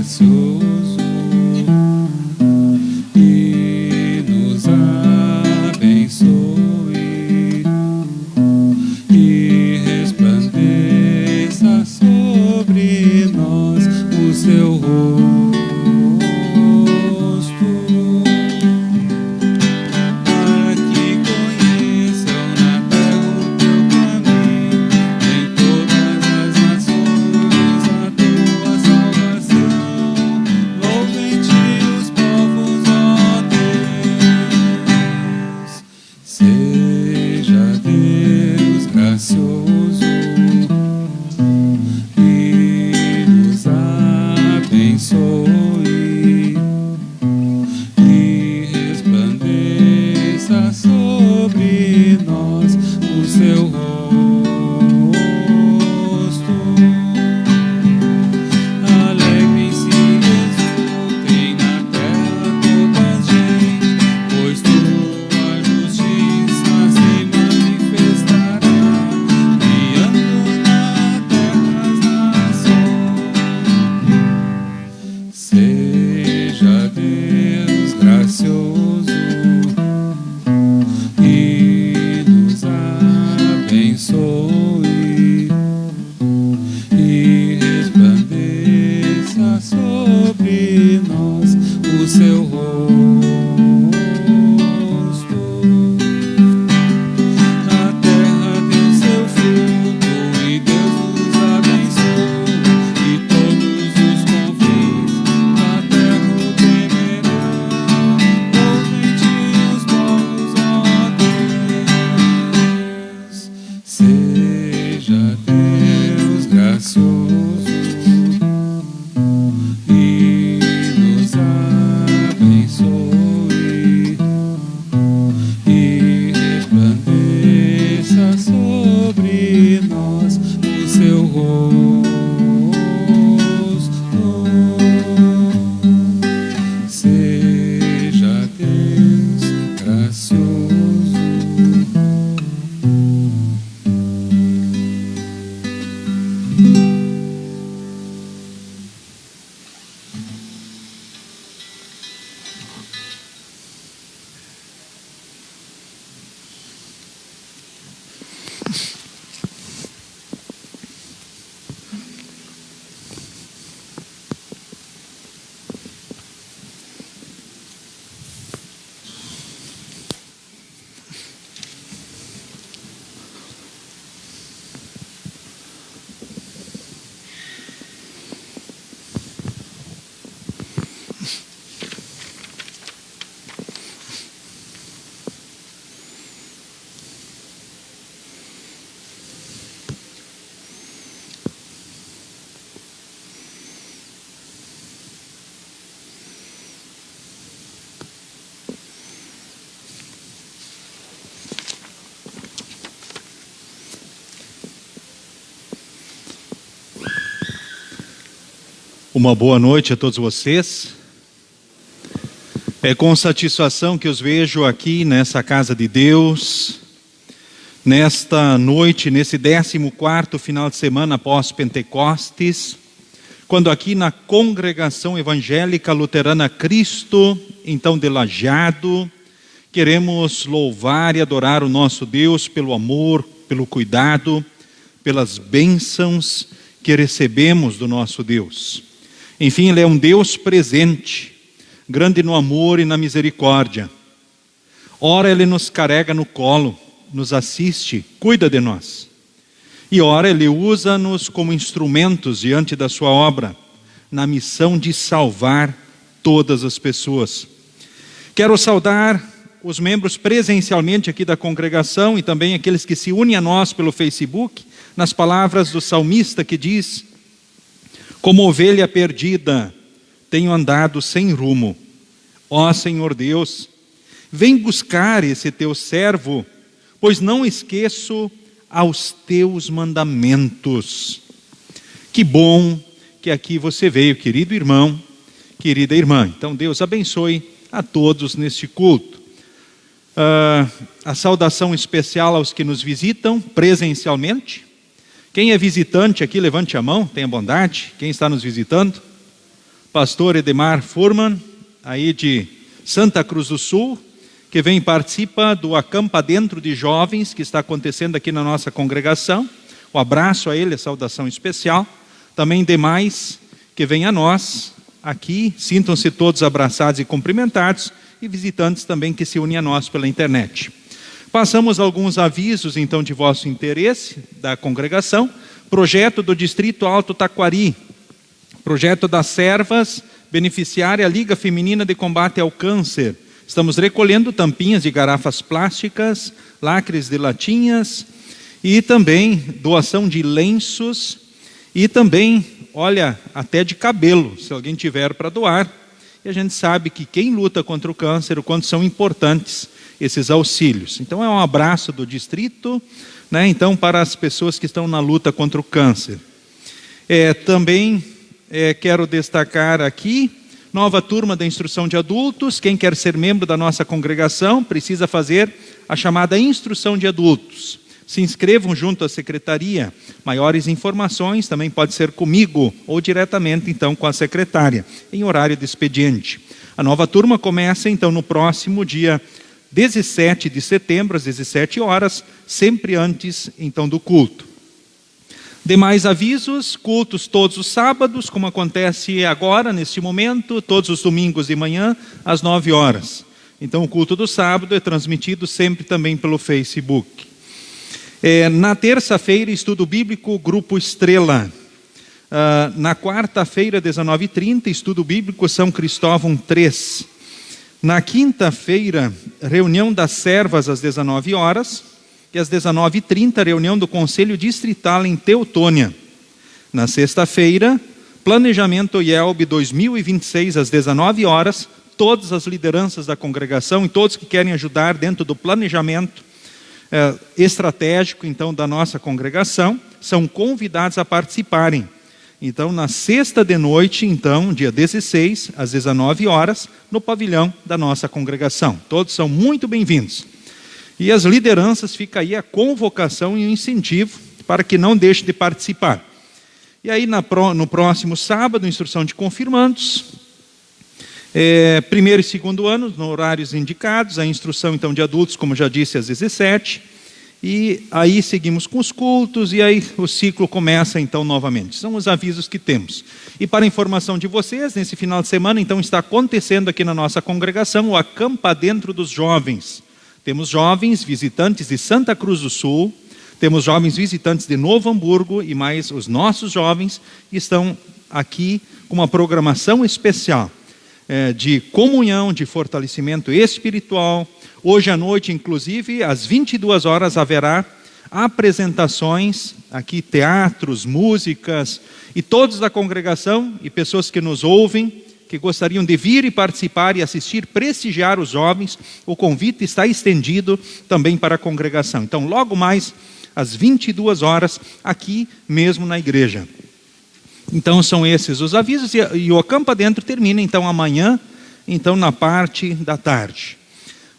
gracioso e nos abençoe e resplandeça sobre nós o seu rosto, para que conheçam na terra o teu caminho, em todas as nações a tua salvação. Louvem-te os povos, ó Deus. Seja Deus gracioso e nos abençoe e resplandeça sobre nós o seu rosto. Alegrem-se e exultem na terra toda a gente, pois tua justiça se manifestará, guiando na terra as nações. Seja Deus gracioso e nos abençoe e resplandeça sobre nós o seu rosto. A terra deu seu fruto e Deus nos abençoe, e todos os confins da terra o temerão. Louvem-te os povos, ó Deus. Seja Deus gracioso e nos abençoe e resplandeça sobre nós o seu rosto. Seja Deus gracioso. Uma boa noite a todos vocês. É com satisfação que os vejo aqui nessa casa de Deus, nesta noite, nesse 14º final de semana após Pentecostes, quando aqui na Congregação Evangélica Luterana Cristo, então de Lajeado, queremos louvar e adorar o nosso Deus pelo amor, pelo cuidado, pelas bênçãos que recebemos do nosso Deus. Enfim, Ele é um Deus presente, grande no amor e na misericórdia. Ora Ele nos carrega no colo, nos assiste, cuida de nós. E ora Ele usa-nos como instrumentos diante da sua obra, na missão de salvar todas as pessoas. Quero saudar os membros presencialmente aqui da congregação e também aqueles que se unem a nós pelo Facebook, nas palavras do salmista que diz: como ovelha perdida, tenho andado sem rumo. Ó Senhor Deus, vem buscar esse teu servo, pois não esqueço aos teus mandamentos. Que bom que aqui você veio, querido irmão, querida irmã. Então Deus abençoe a todos neste culto. A saudação especial aos que nos visitam presencialmente. Quem é visitante aqui, levante a mão, tenha bondade. Quem está nos visitando? pastor Edemar Furman, aí de Santa Cruz do Sul, que vem e participa do Acampa Dentro de Jovens, que está acontecendo aqui na nossa congregação. Um abraço a ele, a saudação especial. Também demais que vêm a nós aqui, sintam-se todos abraçados e cumprimentados, e visitantes também que se unem a nós pela internet. Passamos alguns avisos, então, de vosso interesse da congregação. Projeto do Distrito Alto Taquari, projeto das servas, beneficiária Liga Feminina de Combate ao Câncer. Estamos recolhendo tampinhas de garrafas plásticas, lacres de latinhas, e também doação de lenços, e também, olha, até de cabelo, se alguém tiver para doar. E a gente sabe que quem luta contra o câncer, o quanto são importantes esses auxílios. Então é um abraço do distrito, né? Então, para as pessoas que estão na luta contra o câncer. Também quero destacar aqui, nova turma da instrução de adultos. Quem quer ser membro da nossa congregação precisa fazer a chamada instrução de adultos. Se inscrevam junto à secretaria. Maiores informações também pode ser comigo ou diretamente então com a secretária, em horário de expediente. A nova turma começa então no próximo dia 17 de setembro, às 17 horas, sempre antes então do culto. Demais avisos, cultos todos os sábados, como acontece agora, neste momento, todos os domingos de manhã, às 9 horas. Então o culto do sábado é transmitido sempre também pelo Facebook. Na terça-feira, estudo bíblico, Grupo Estrela. Na quarta-feira, 19h30, estudo bíblico São Cristóvão 3. Na quinta-feira, reunião das servas às 19 horas. E às 19h30, reunião do Conselho Distrital em Teutônia. Na sexta-feira, planejamento IELB 2026 às 19 horas. Todas as lideranças da congregação e todos que querem ajudar dentro do planejamento estratégico, então, da nossa congregação, são convidados a participarem. Então, na sexta de noite, então, dia 16, às 19 horas, no pavilhão da nossa congregação. Todos são muito bem-vindos. E as lideranças, fica aí a convocação e o incentivo para que não deixem de participar. E aí, no próximo sábado, instrução de confirmandos, primeiro e segundo anos, nos horários indicados, a instrução então de adultos, como já disse, às 17, e aí seguimos com os cultos, e aí o ciclo começa então novamente. São os avisos que temos. E para informação de vocês, nesse final de semana, então está acontecendo aqui na nossa congregação o Acampa Dentro dos Jovens. Temos jovens visitantes de Santa Cruz do Sul, temos jovens visitantes de Novo Hamburgo, e mais os nossos jovens estão aqui com uma programação especial. De comunhão, de fortalecimento espiritual. Hoje à noite, inclusive, às 22 horas, haverá apresentações, aqui teatros, músicas, e todos da congregação e pessoas que nos ouvem, que gostariam de vir e participar e assistir, prestigiar os jovens, o convite está estendido também para a congregação. Então, logo mais, às 22 horas, aqui mesmo na igreja. Então são esses os avisos, e o Acampa Dentro termina então amanhã, então na parte da tarde.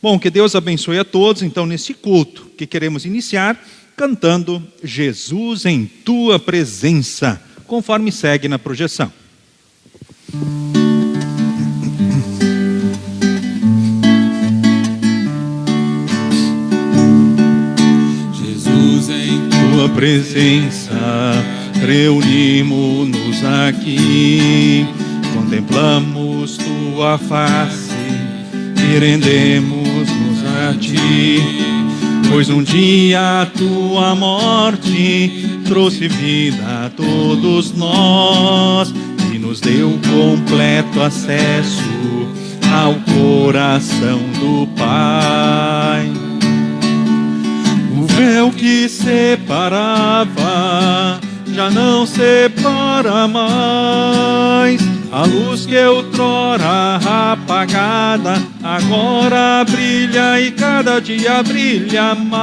Bom, que Deus abençoe a todos, então nesse culto que queremos iniciar, cantando Jesus em Tua Presença, conforme segue na projeção. Jesus em Tua Presença, reunimos-nos aqui, contemplamos Tua face e rendemos-nos a Ti, pois um dia a Tua morte trouxe vida a todos nós e nos deu completo acesso ao coração do Pai. O véu que separava já não separa mais. A luz que outrora apagada agora brilha e cada dia brilha mais.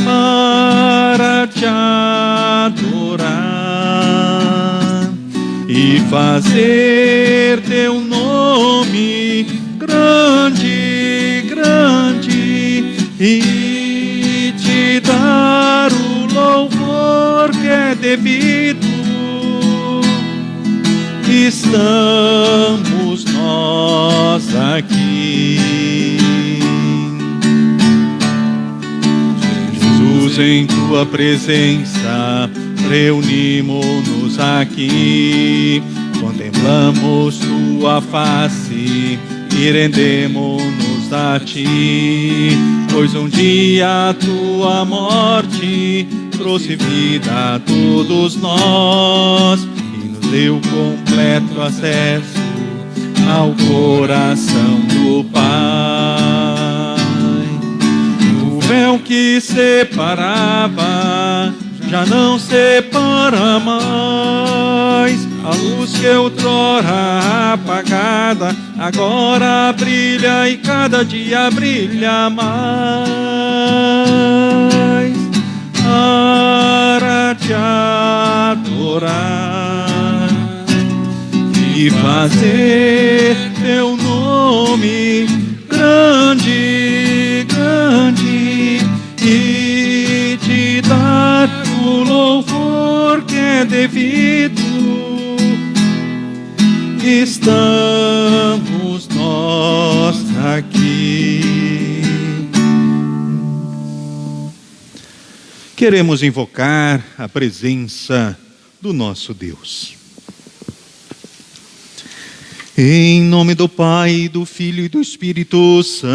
Para te adorar e fazer Teu nome grande, grande, e te dar o louvor que é devido. estamos nós aqui. Jesus, em tua presença, reunimos-nos aqui, contemplamos tua face e rendemos-nos a ti, pois um dia a tua morte trouxe vida a todos nós e nos deu completo acesso ao coração do Pai. O véu que separava já não separa mais, a luz que outrora apagada agora brilha e cada dia brilha mais, para te adorar e fazer teu nome grande, grande, e te dar o louvor que é devido. Estamos nós aqui. Queremos invocar a presença do nosso Deus. Em nome do Pai, do Filho e do Espírito Santo.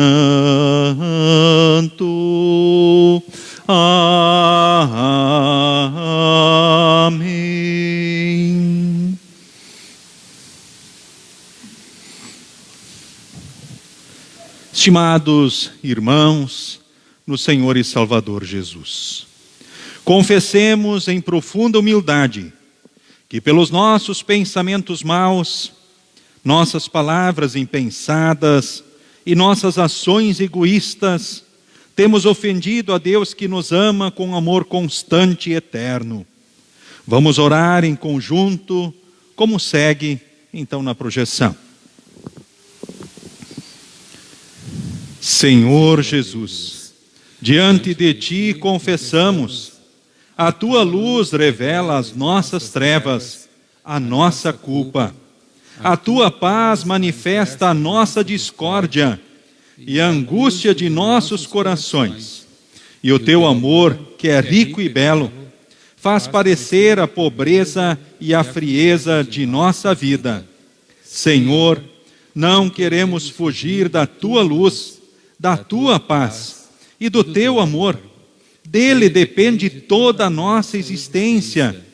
Amém. Estimados irmãos, no Senhor e Salvador Jesus, confessemos em profunda humildade que pelos nossos pensamentos maus, nossas palavras impensadas e nossas ações egoístas, temos ofendido a Deus que nos ama com amor constante e eterno. Vamos orar em conjunto, como segue então na projeção. Senhor Jesus, diante de Ti confessamos, a Tua luz revela as nossas trevas, a nossa culpa. A Tua paz manifesta a nossa discórdia e a angústia de nossos corações. E o Teu amor, que é rico e belo, faz parecer a pobreza e a frieza de nossa vida. Senhor, não queremos fugir da Tua luz, da Tua paz e do Teu amor. Dele depende toda a nossa existência.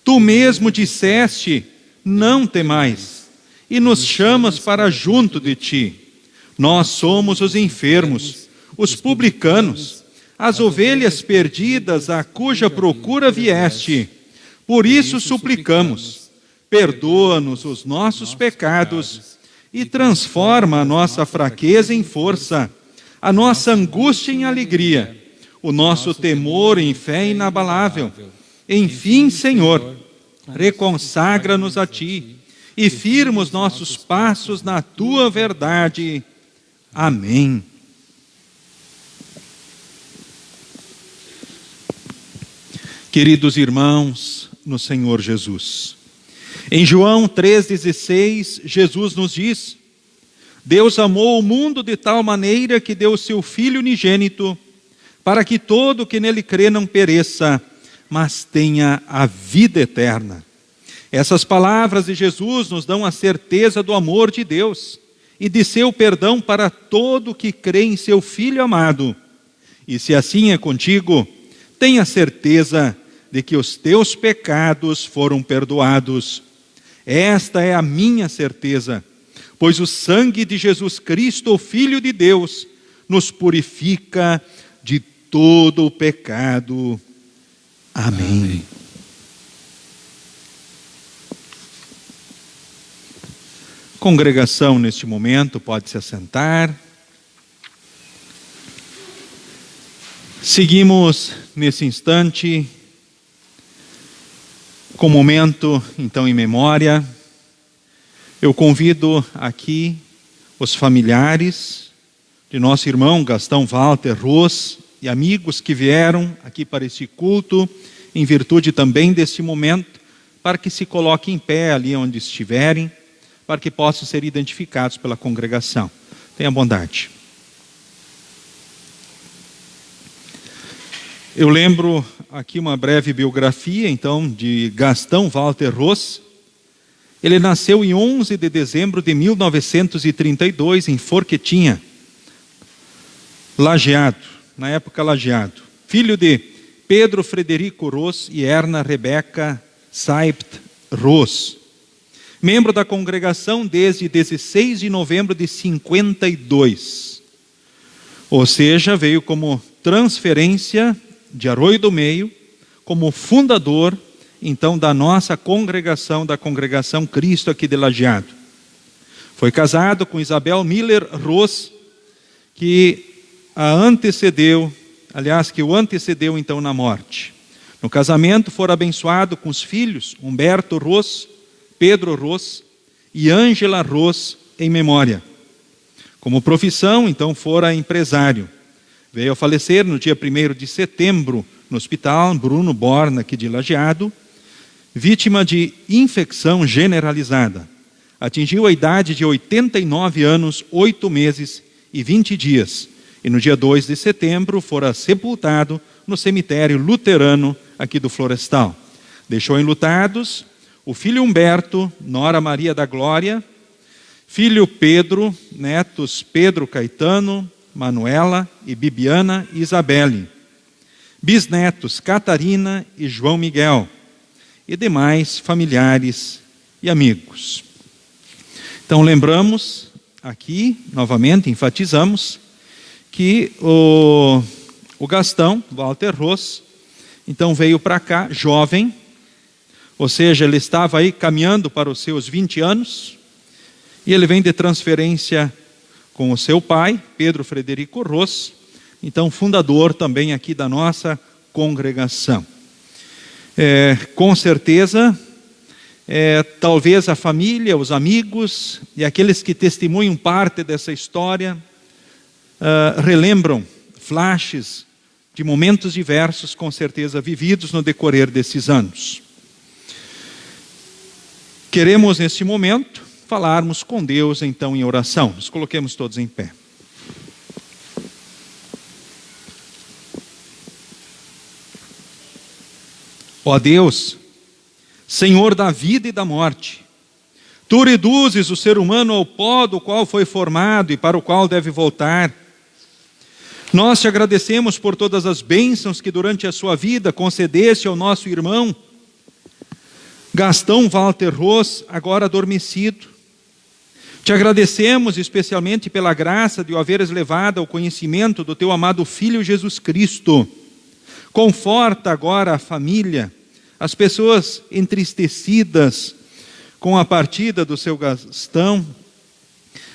Tu mesmo disseste, não temais, e nos chamas para junto de Ti. Nós somos os enfermos, os publicanos, as ovelhas perdidas a cuja procura vieste. Por isso suplicamos, perdoa-nos os nossos pecados e transforma a nossa fraqueza em força, a nossa angústia em alegria, o nosso temor em fé inabalável. Enfim, Senhor, reconsagra-nos a Ti e firma os nossos passos na Tua verdade. Amém. Queridos irmãos, no Senhor Jesus, em João 3,16, Jesus nos diz: Deus amou o mundo de tal maneira que deu o seu Filho unigênito, para que todo que nele crê não pereça, mas tenha a vida eterna. Essas palavras de Jesus nos dão a certeza do amor de Deus e de seu perdão para todo que crê em seu Filho amado. E se assim é contigo, tenha certeza de que os teus pecados foram perdoados. Esta é a minha certeza, pois o sangue de Jesus Cristo, o Filho de Deus, nos purifica de todo o pecado. Amém. Congregação, neste momento, pode se assentar. Seguimos, nesse instante, com o momento, então, em memória. Eu convido aqui os familiares de nosso irmão Gastão Walter Ros e amigos que vieram aqui para este culto, em virtude também deste momento, para que se coloquem em pé ali onde estiverem, para que possam ser identificados pela congregação. Tenha bondade. Eu lembro aqui uma breve biografia, então, de Gastão Walter Ross. Ele nasceu em 11 de dezembro de 1932, em Forquetinha, Lajeado, na época Lajeado. Filho de Pedro Frederico Ross e Erna Rebeca Saipt Ross. Membro da congregação desde 16 de novembro de 52. Ou seja, veio como transferência de Arroio do Meio, como fundador, então, da nossa congregação, da congregação Cristo aqui de Lajeado. Foi casado com Isabel Miller Ross, que o antecedeu então na morte. No casamento fora abençoado com os filhos Humberto Ross, Pedro Ross e Ângela Ross em memória. Como profissão, então, fora empresário. Veio a falecer no dia 1º de setembro no hospital Bruno Born, aqui de Lajeado, vítima de infecção generalizada. Atingiu a idade de 89 anos, 8 meses e 20 dias. E no dia 2 de setembro fora sepultado no cemitério luterano aqui do Florestal. Deixou enlutados o filho Humberto, nora Maria da Glória, filho Pedro, netos Pedro Caetano, Manuela e Bibiana e Isabelle, bisnetos Catarina e João Miguel, e demais familiares e amigos. Então lembramos aqui, novamente, enfatizamos, que o Gastão, Walter Ross, então veio para cá jovem, ou seja, ele estava aí caminhando para os seus 20 anos, e ele vem de transferência com o seu pai, Pedro Frederico Ross, então fundador também aqui da nossa congregação. Com certeza, talvez a família, os amigos e aqueles que testemunham parte dessa história relembram flashes de momentos diversos, com certeza vividos no decorrer desses anos. Queremos, neste momento, falarmos com Deus, então, em oração. Nos coloquemos todos em pé. Ó Deus, Senhor da vida e da morte, Tu reduzes o ser humano ao pó do qual foi formado e para o qual deve voltar. Nós te agradecemos por todas as bênçãos que durante a sua vida concedeste ao nosso irmão Gastão Walter Ross, agora adormecido. Te agradecemos especialmente pela graça de o haveres levado ao conhecimento do teu amado Filho Jesus Cristo. Conforta agora a família, as pessoas entristecidas com a partida do seu Gastão.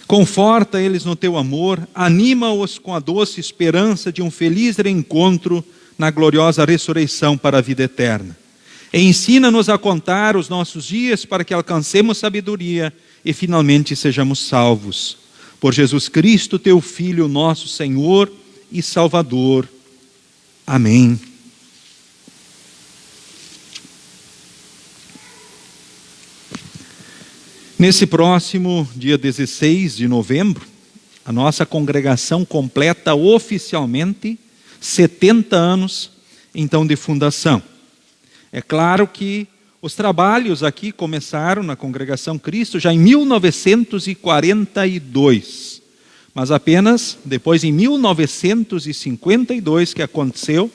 Conforta eles no teu amor, anima-os com a doce esperança de um feliz reencontro na gloriosa ressurreição para a vida eterna. Ensina-nos a contar os nossos dias para que alcancemos sabedoria e finalmente sejamos salvos. Por Jesus Cristo, teu Filho, nosso Senhor e Salvador. Amém. Nesse próximo dia 16 de novembro, a nossa congregação completa oficialmente 70 anos, então, de fundação. É claro que os trabalhos aqui começaram na Congregação Cristo já em 1942, mas apenas depois, em 1952, que aconteceu,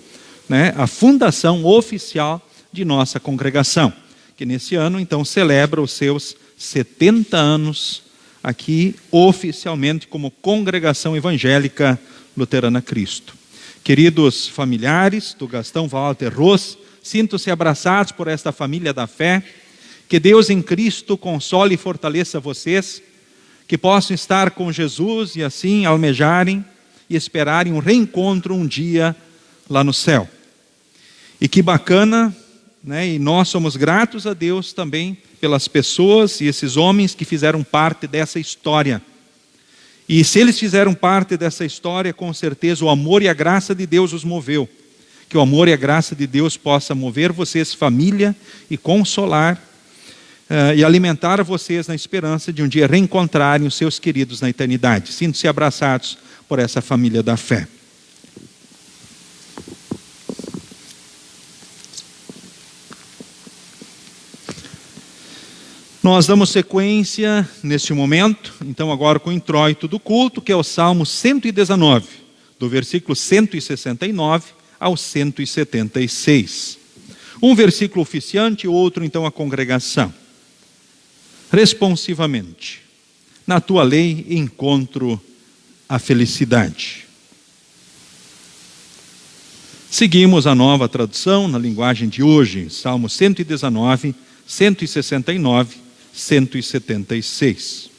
a fundação oficial de nossa congregação, que nesse ano, então, celebra os seus 70 anos aqui oficialmente como Congregação Evangélica Luterana Cristo. Queridos familiares do Gastão Walter Ross, sintam-se abraçados por esta família da fé. Que Deus em Cristo console e fortaleça vocês, que possam estar com Jesus e assim almejarem e esperarem um reencontro um dia lá no céu. E que bacana, e nós somos gratos a Deus também pelas pessoas e esses homens que fizeram parte dessa história. E se eles fizeram parte dessa história, com certeza o amor e a graça de Deus os moveu. Que o amor e a graça de Deus possa mover vocês, família, e consolar e alimentar vocês na esperança de um dia reencontrarem os seus queridos na eternidade. Sintam-se abraçados por essa família da fé. Nós damos sequência neste momento, então agora com o introito do culto, que é o Salmo 119, do versículo 169 ao 176. Um versículo oficiante e outro então a congregação. Responsivamente, na tua lei encontro a felicidade. Seguimos a nova tradução na linguagem de hoje, Salmo 119, 169, 176.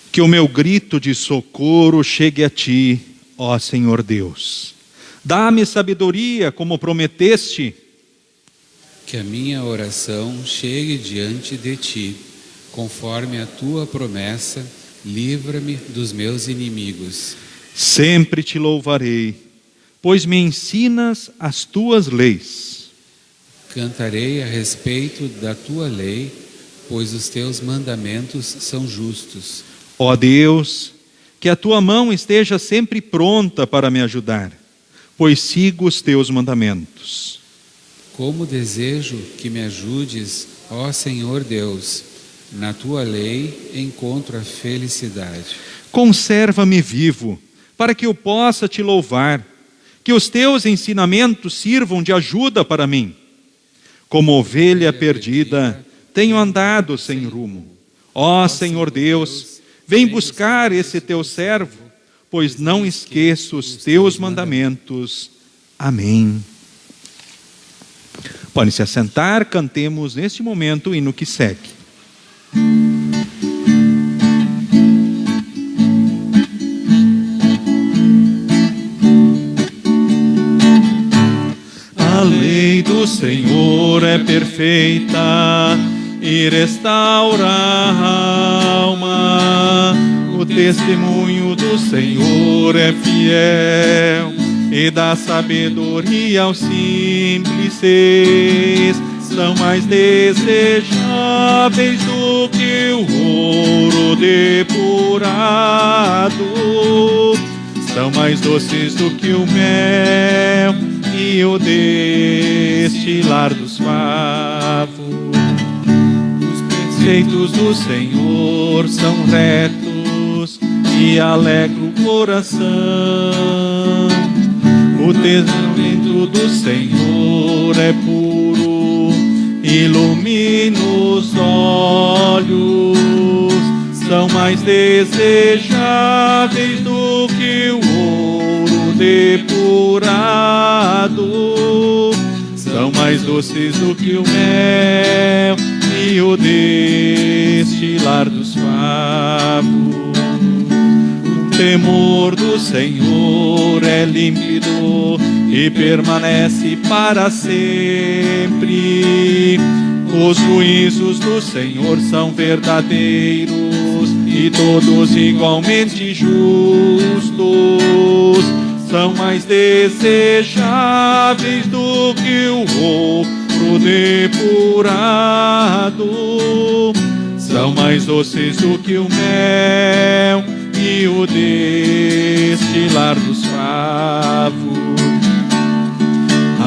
Que o meu grito de socorro chegue a ti, ó Senhor Deus. Dá-me sabedoria, como prometeste. Que a minha oração chegue diante de ti, conforme a tua promessa, livra-me dos meus inimigos. Sempre te louvarei, pois me ensinas as tuas leis. Cantarei a respeito da tua lei, pois os teus mandamentos são justos. Ó Deus, que a tua mão esteja sempre pronta para me ajudar, pois sigo os teus mandamentos. Como desejo que me ajudes, ó Senhor Deus, na tua lei encontro a felicidade. Conserva-me vivo, para que eu possa te louvar, que os teus ensinamentos sirvam de ajuda para mim. Como ovelha perdida, tenho andado sem rumo. Ó Senhor Deus, vem buscar esse teu servo, pois não esqueço os teus mandamentos. Amém. Podem se assentar, cantemos neste momento o hino que segue. A lei do Senhor é perfeita e restaura a alma. O testemunho do Senhor é fiel e dá sabedoria aos simples. São mais desejáveis do que o ouro depurado, são mais doces do que o mel e o destilar dos favos. Os preceitos do Senhor são retos e alegram o coração. O tesouro do Senhor é puro, ilumina os olhos. São mais desejáveis do que o ouro depurado, são mais doces do que o mel e o destilar dos favos. O temor do Senhor é límpido e permanece para sempre. Os juízos do Senhor são verdadeiros e todos igualmente justos. São mais desejáveis do que o ouro depurado, são mais doces do que o mel e o destilar dos favos.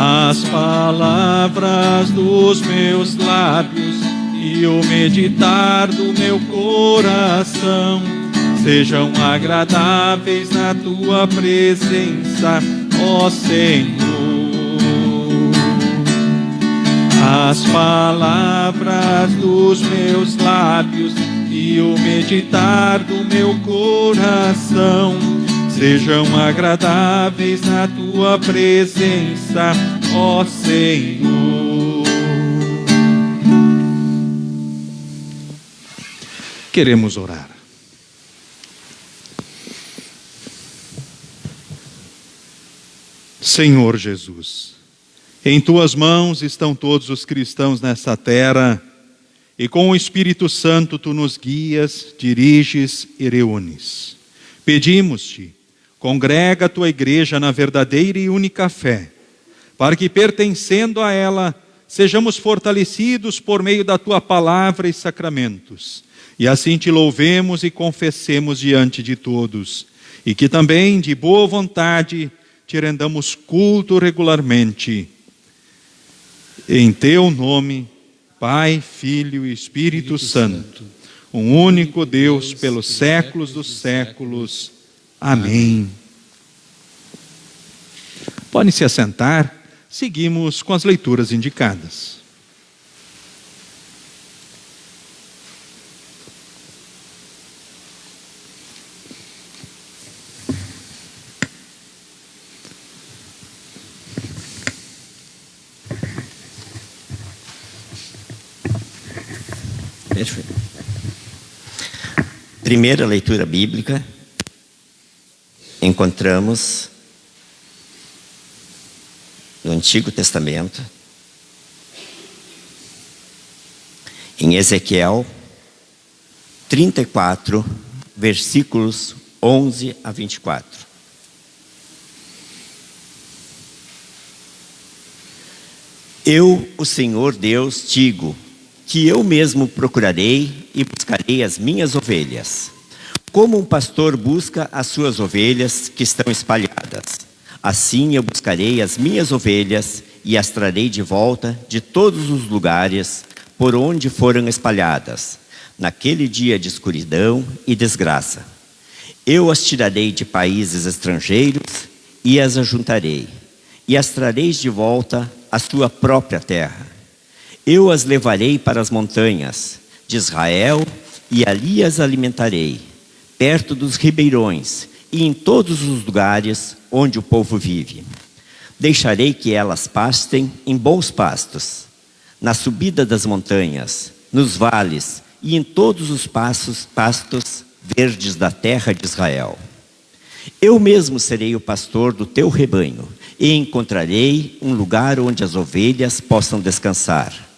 As palavras dos meus lábios e o meditar do meu coração sejam agradáveis na tua presença, ó Senhor. As palavras dos meus lábios e o meditar do meu coração sejam agradáveis na tua presença, ó Senhor. Queremos orar. Senhor Jesus, em tuas mãos estão todos os cristãos nessa terra e com o Espírito Santo tu nos guias, diriges e reúnes. Pedimos-te, congrega a tua igreja na verdadeira e única fé, para que, pertencendo a ela, sejamos fortalecidos por meio da tua palavra e sacramentos, e assim te louvemos e confessemos diante de todos, e que também, de boa vontade, te rendamos culto regularmente. Em teu nome, Pai, Filho e Espírito Santo, um único Deus pelos séculos dos séculos. Amém. Podem se assentar, seguimos com as leituras indicadas. Perfeito. Primeira leitura bíblica, encontramos no Antigo Testamento, em Ezequiel 34, versículos 11 a 24. Eu, o Senhor Deus, digo que eu mesmo procurarei e buscarei as minhas ovelhas, como um pastor busca as suas ovelhas que estão espalhadas. Assim eu buscarei as minhas ovelhas e as trarei de volta de todos os lugares por onde foram espalhadas, naquele dia de escuridão e desgraça. Eu as tirarei de países estrangeiros e as ajuntarei, e as trareis de volta à sua própria terra. Eu as levarei para as montanhas de Israel e ali as alimentarei, perto dos ribeirões e em todos os lugares onde o povo vive. Deixarei que elas pastem em bons pastos, na subida das montanhas, nos vales e em todos os pastos verdes da terra de Israel. Eu mesmo serei o pastor do teu rebanho e encontrarei um lugar onde as ovelhas possam descansar.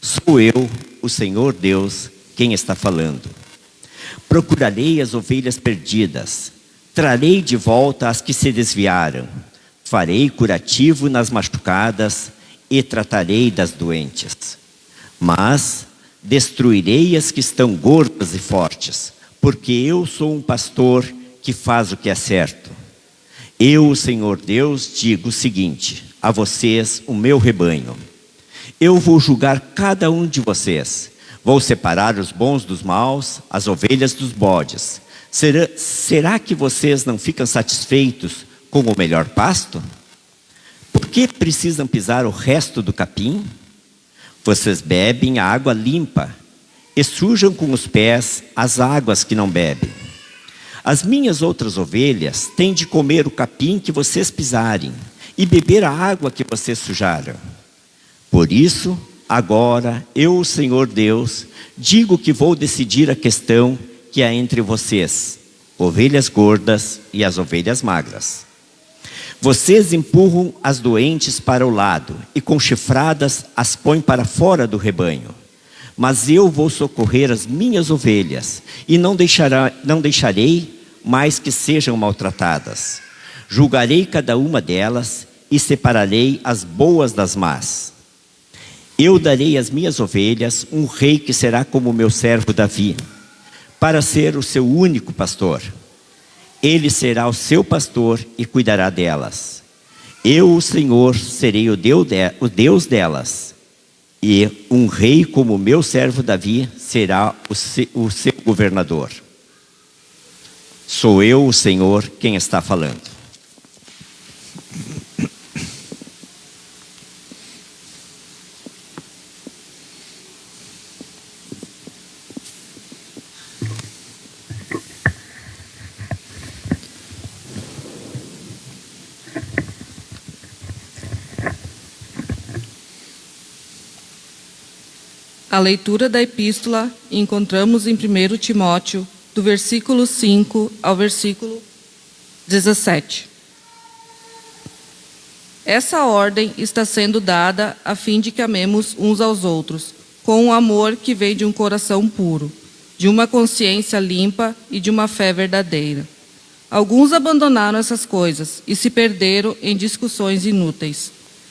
Sou eu, o Senhor Deus, quem está falando. Procurarei as ovelhas perdidas, trarei de volta as que se desviaram, farei curativo nas machucadas e tratarei das doentes. Mas destruirei as que estão gordas e fortes, porque eu sou um pastor que faz o que é certo. Eu, o Senhor Deus, digo o seguinte a vocês, o meu rebanho. Eu vou julgar cada um de vocês. Vou separar os bons dos maus, as ovelhas dos bodes. Será que vocês não ficam satisfeitos com o melhor pasto? Por que precisam pisar o resto do capim? Vocês bebem a água limpa e sujam com os pés as águas que não bebem. As minhas outras ovelhas têm de comer o capim que vocês pisarem e beber a água que vocês sujaram. Por isso, agora, eu, o Senhor Deus, digo que vou decidir a questão que há entre vocês, ovelhas gordas e as ovelhas magras. Vocês empurram as doentes para o lado e com chifradas as põem para fora do rebanho. Mas eu vou socorrer as minhas ovelhas e não deixarei mais que sejam maltratadas. Julgarei cada uma delas e separarei as boas das más. Eu darei às minhas ovelhas um rei que será como meu servo Davi, para ser o seu único pastor. Ele será o seu pastor e cuidará delas. Eu, o Senhor, serei o Deus delas. E um rei como meu servo Davi será o seu governador. Sou eu, o Senhor, quem está falando. A leitura da epístola encontramos em 1 Timóteo, do versículo 5 ao versículo 17. Essa ordem está sendo dada a fim de que amemos uns aos outros, com um amor que vem de um coração puro, de uma consciência limpa e de uma fé verdadeira. Alguns abandonaram essas coisas e se perderam em discussões inúteis.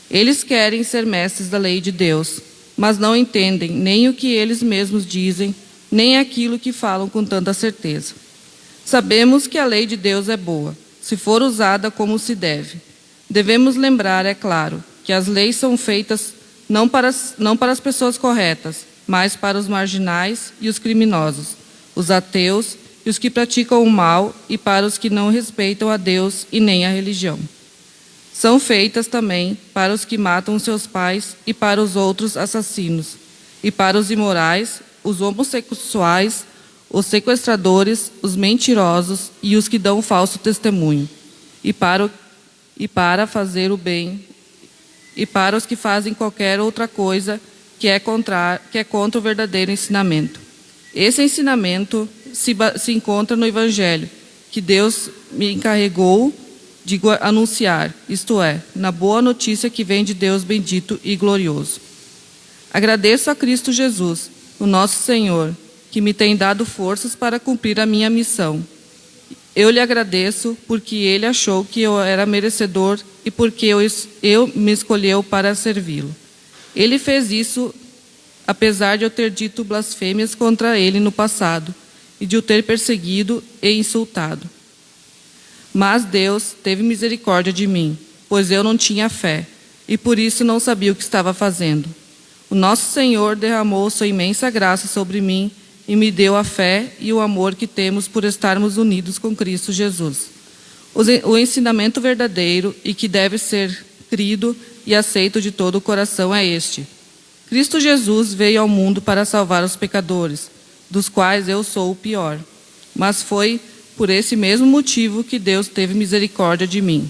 Eles querem ser mestres da lei de Deus, mas não entendem nem o que eles mesmos dizem, nem aquilo que falam com tanta certeza. Sabemos que a lei de Deus é boa, se for usada como se deve. Devemos lembrar, é claro, que as leis são feitas não para as pessoas corretas, mas para os marginais e os criminosos, os ateus e os que praticam o mal, e para os que não respeitam a Deus e nem a religião. São feitas também para os que matam seus pais e para os outros assassinos, e para os imorais, os homossexuais, os sequestradores, os mentirosos e os que dão falso testemunho, e para fazer o bem, e para os que fazem qualquer outra coisa que é contra o verdadeiro ensinamento. Esse ensinamento se encontra no Evangelho, que Deus me encarregou de anunciar, isto é, na boa notícia que vem de Deus bendito e glorioso. Agradeço a Cristo Jesus, o nosso Senhor, que me tem dado forças para cumprir a minha missão. Eu lhe agradeço porque Ele achou que eu era merecedor e porque eu me escolheu para servi-lo. Ele fez isso apesar de eu ter dito blasfêmias contra Ele no passado e de o ter perseguido e insultado. Mas Deus teve misericórdia de mim, pois eu não tinha fé, e por isso não sabia o que estava fazendo. O nosso Senhor derramou sua imensa graça sobre mim e me deu a fé e o amor que temos por estarmos unidos com Cristo Jesus. O ensinamento verdadeiro e que deve ser crido e aceito de todo o coração é este: Cristo Jesus veio ao mundo para salvar os pecadores, dos quais eu sou o pior. Mas foi por esse mesmo motivo que Deus teve misericórdia de mim,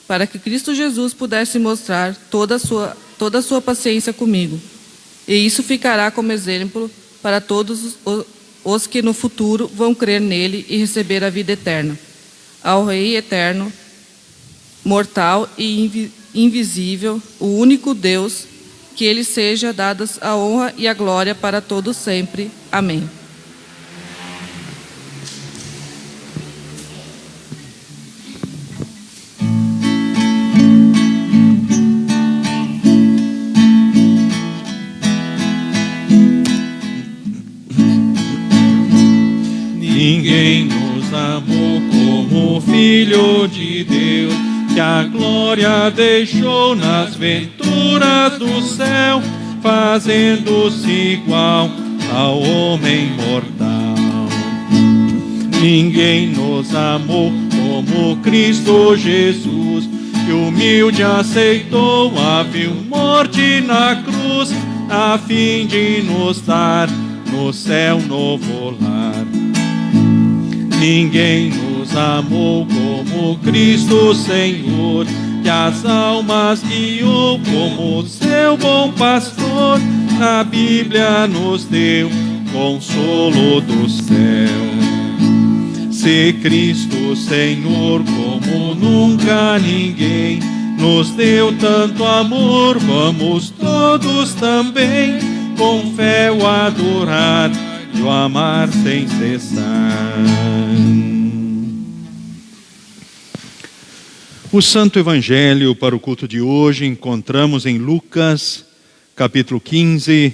para que Cristo Jesus pudesse mostrar toda a sua paciência comigo. E isso ficará como exemplo para todos os que no futuro vão crer nele e receber a vida eterna. Ao Rei eterno, mortal e invisível, o único Deus, que Ele seja dadas a honra e a glória para todos sempre. Amém. Ninguém nos amou como o Filho de Deus, que a glória deixou nas venturas do céu, fazendo-se igual ao homem mortal. Ninguém nos amou como Cristo Jesus, que humilde aceitou a vil morte na cruz, a fim de nos dar no céu novo lar. Ninguém nos amou como Cristo Senhor, que as almas guiou como seu bom pastor. A Bíblia nos deu consolo do céu. Se Cristo Senhor como nunca ninguém nos deu tanto amor, vamos todos também com fé o adorar e o amar sem cessar. O Santo Evangelho para o culto de hoje encontramos em Lucas, capítulo 15,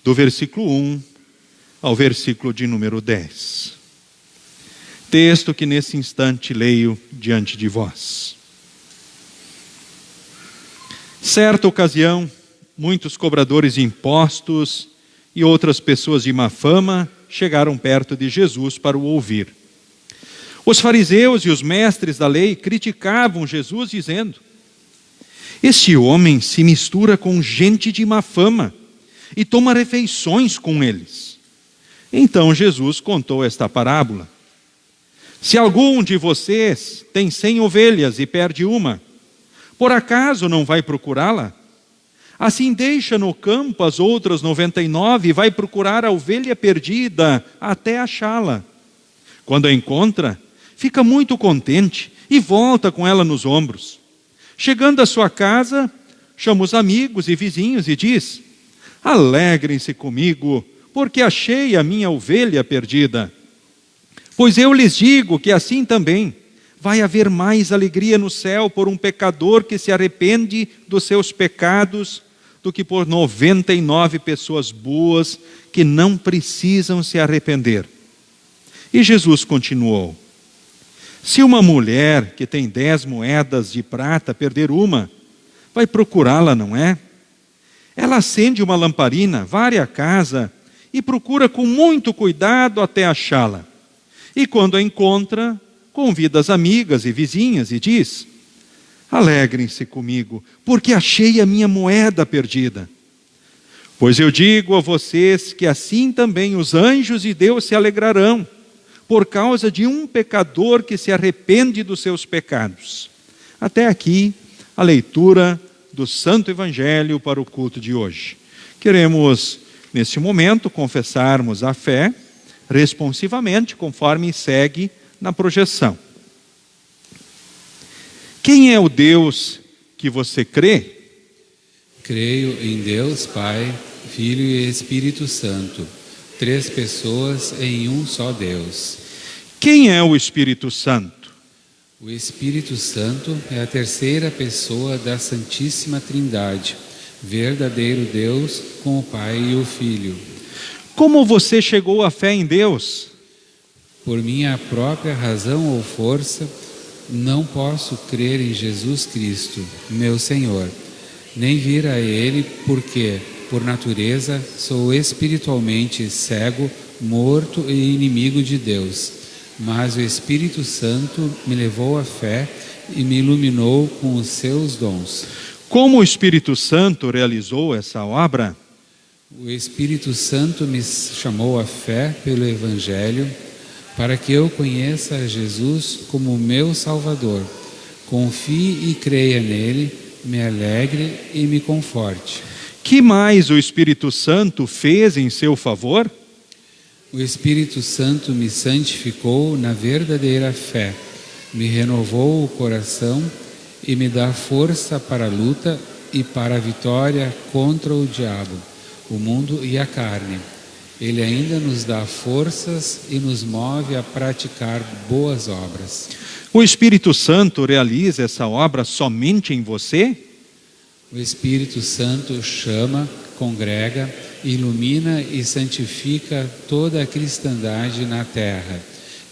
do versículo 1 ao versículo de número 10. Texto que nesse instante leio diante de vós. Certa ocasião, muitos cobradores de impostos e outras pessoas de má fama chegaram perto de Jesus para o ouvir. Os fariseus e os mestres da lei criticavam Jesus, dizendo: este homem se mistura com gente de má fama e toma refeições com eles. Então Jesus contou esta parábola: se algum de vocês tem 100 ovelhas e perde uma, por acaso não vai procurá-la? Assim deixa no campo as outras 99 e vai procurar a ovelha perdida até achá-la. Quando a encontra, fica muito contente e volta com ela nos ombros. Chegando à sua casa, chama os amigos e vizinhos e diz: Alegrem-se comigo, porque achei a minha ovelha perdida. Pois eu lhes digo que assim também vai haver mais alegria no céu por um pecador que se arrepende dos seus pecados do que por 99 pessoas boas que não precisam se arrepender. E Jesus continuou: se uma mulher que tem 10 moedas de prata perder uma, vai procurá-la, não é? Ela acende uma lamparina, varre a casa e procura com muito cuidado até achá-la. E quando a encontra, convida as amigas e vizinhas e diz: alegrem-se comigo, porque achei a minha moeda perdida. Pois eu digo a vocês que assim também os anjos de Deus se alegrarão, por causa de um pecador que se arrepende dos seus pecados. Até aqui a leitura do Santo Evangelho para o culto de hoje. Queremos, neste momento, confessarmos a fé responsivamente, conforme segue na projeção. Quem é o Deus que você crê? Creio em Deus Pai, Filho e Espírito Santo, 3 pessoas em um só Deus. Quem é o Espírito Santo? O Espírito Santo é a 3ª pessoa da Santíssima Trindade, verdadeiro Deus com o Pai e o Filho. Como você chegou à fé em Deus? Por minha própria razão ou força, não posso crer em Jesus Cristo, meu Senhor, nem vir a Ele, porque, por natureza, sou espiritualmente cego, morto e inimigo de Deus. Mas o Espírito Santo me levou à fé e me iluminou com os seus dons. Como o Espírito Santo realizou essa obra? O Espírito Santo me chamou à fé pelo Evangelho, para que eu conheça Jesus como meu Salvador, confie e creia nele, me alegre e me conforte. Que mais o Espírito Santo fez em seu favor? O Espírito Santo me santificou na verdadeira fé, me renovou o coração e me dá força para a luta e para a vitória contra o diabo, o mundo e a carne. Ele ainda nos dá forças e nos move a praticar boas obras. O Espírito Santo realiza essa obra somente em você? O Espírito Santo chama, congrega, ilumina e santifica toda a cristandade na terra,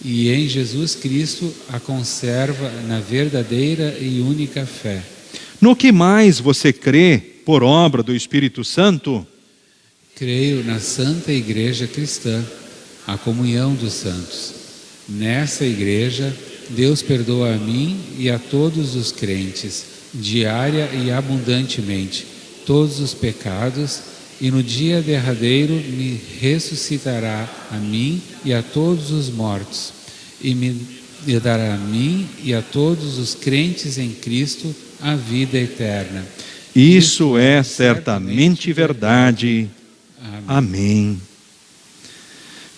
e em Jesus Cristo a conserva na verdadeira e única fé. No que mais você crê por obra do Espírito Santo? Creio na Santa Igreja Cristã, a comunhão dos santos. Nessa igreja, Deus perdoa a mim e a todos os crentes, diária e abundantemente, todos os pecados, e no dia derradeiro me ressuscitará a mim e a todos os mortos, e me dará a mim e a todos os crentes em Cristo a vida eterna. Isso é certamente verdade. Amém.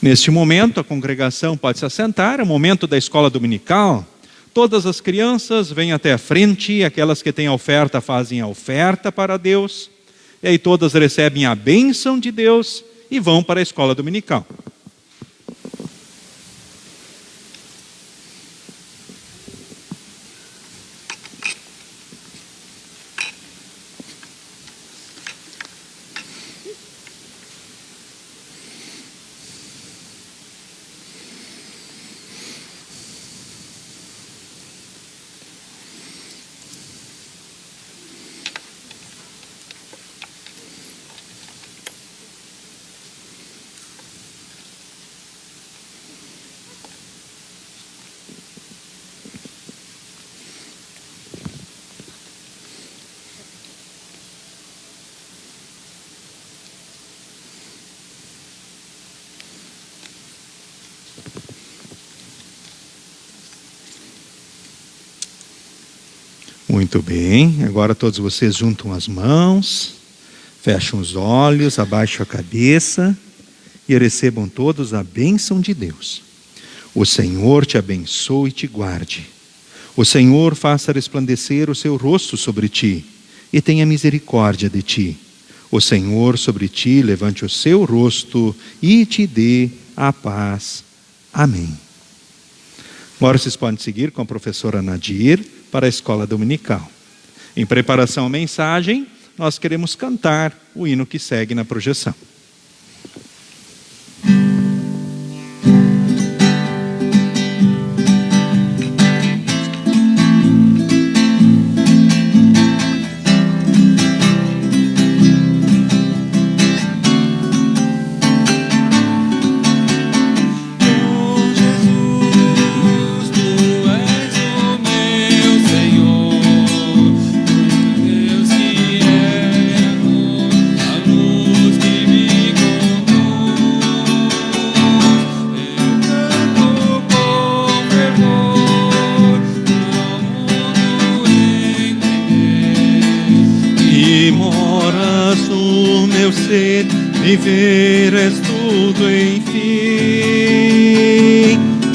Neste momento, a congregação pode se assentar, é o momento da escola dominical. Todas as crianças vêm até a frente, aquelas que têm a oferta fazem a oferta para Deus, e aí todas recebem a bênção de Deus e vão para a escola dominical. Muito bem, agora todos vocês juntam as mãos, fecham os olhos, abaixam a cabeça e recebam todos a bênção de Deus. O Senhor te abençoe e te guarde. O Senhor faça resplandecer o seu rosto sobre ti e tenha misericórdia de ti. O Senhor sobre ti levante o seu rosto e te dê a paz. Amém. Agora vocês podem seguir com a professora Nadir para a escola dominical. Em preparação à mensagem, nós queremos cantar o hino que segue na projeção. Viver és tudo, enfim,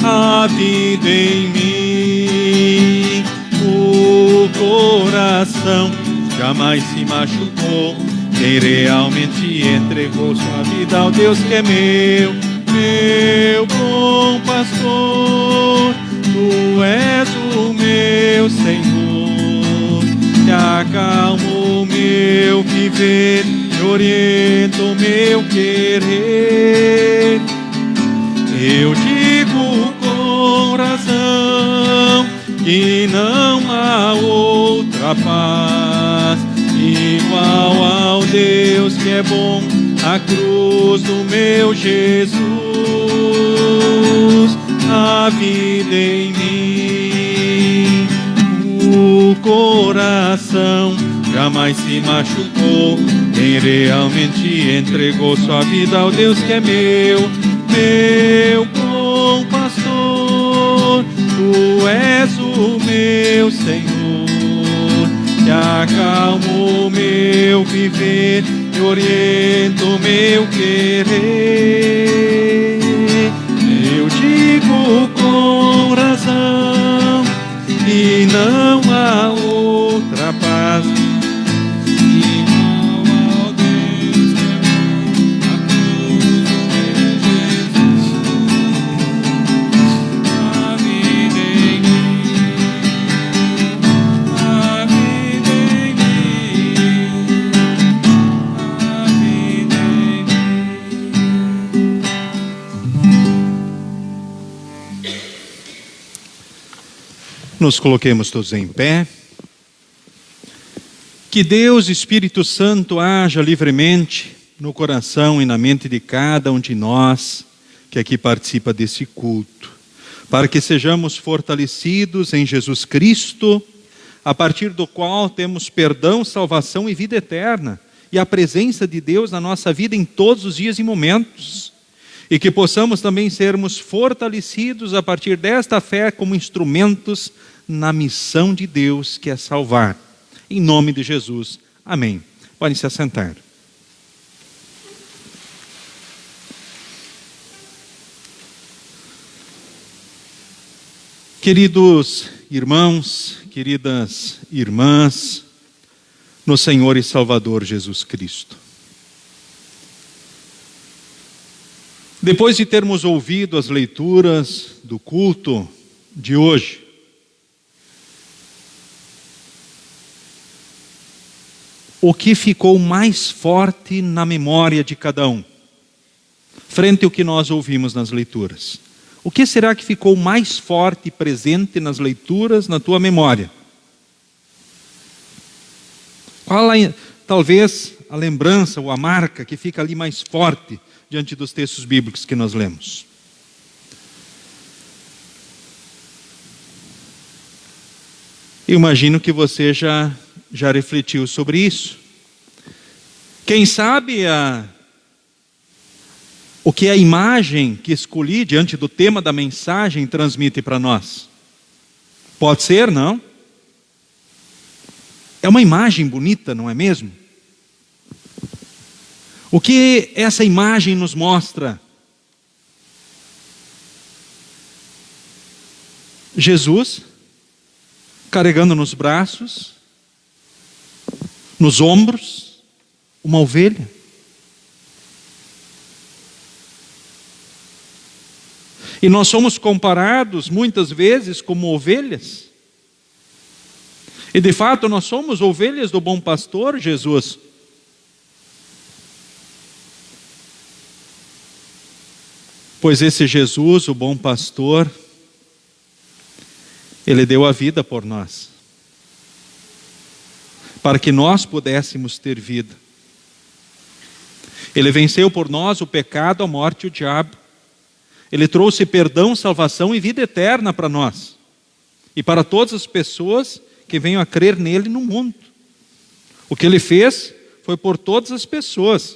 a vida em mim. O coração jamais se machucou, quem realmente entregou sua vida ao Deus que é meu bom pastor. Tu és o meu Senhor, que acalma o meu viver, orienta o meu querer. Eu digo com razão que não há outra paz igual ao Deus que é bom, a cruz do meu Jesus, a vida em mim. O coração jamais se machucou, quem realmente entregou sua vida ao Deus que é meu bom pastor. Tu és o meu Senhor, que acalma o meu viver e orienta o meu querer. Eu digo com razão que não há outra paz Nos coloquemos todos em pé. Que Deus, Espírito Santo, haja livremente no coração e na mente de cada um de nós que aqui participa desse culto, para que sejamos fortalecidos em Jesus Cristo, a partir do qual temos perdão, salvação e vida eterna, e a presença de Deus na nossa vida em todos os dias e momentos, e que possamos também sermos fortalecidos a partir desta fé como instrumentos na missão de Deus, que é salvar. Em nome de Jesus. Amém. Podem se assentar. Queridos irmãos, queridas irmãs, no Senhor e Salvador Jesus Cristo. Depois de termos ouvido as leituras do culto de hoje, o que ficou mais forte na memória de cada um, frente ao que nós ouvimos nas leituras? O que será que ficou mais forte e presente nas leituras, na tua memória? Qual talvez a lembrança ou a marca que fica ali mais forte diante dos textos bíblicos que nós lemos? Eu imagino que você já refletiu sobre isso. Quem sabe o que a imagem que escolhi diante do tema da mensagem transmite para nós? Pode ser, não? É uma imagem bonita, não é mesmo? O que essa imagem nos mostra? Jesus carregando nos braços, nos ombros, uma ovelha. E nós somos comparados muitas vezes como ovelhas. E de fato nós somos ovelhas do bom pastor Jesus. Pois esse Jesus, o bom pastor, ele deu a vida por nós, para que nós pudéssemos ter vida. Ele venceu por nós o pecado, a morte e o diabo. Ele trouxe perdão, salvação e vida eterna para nós. E para todas as pessoas que venham a crer nele no mundo. O que ele fez foi por todas as pessoas,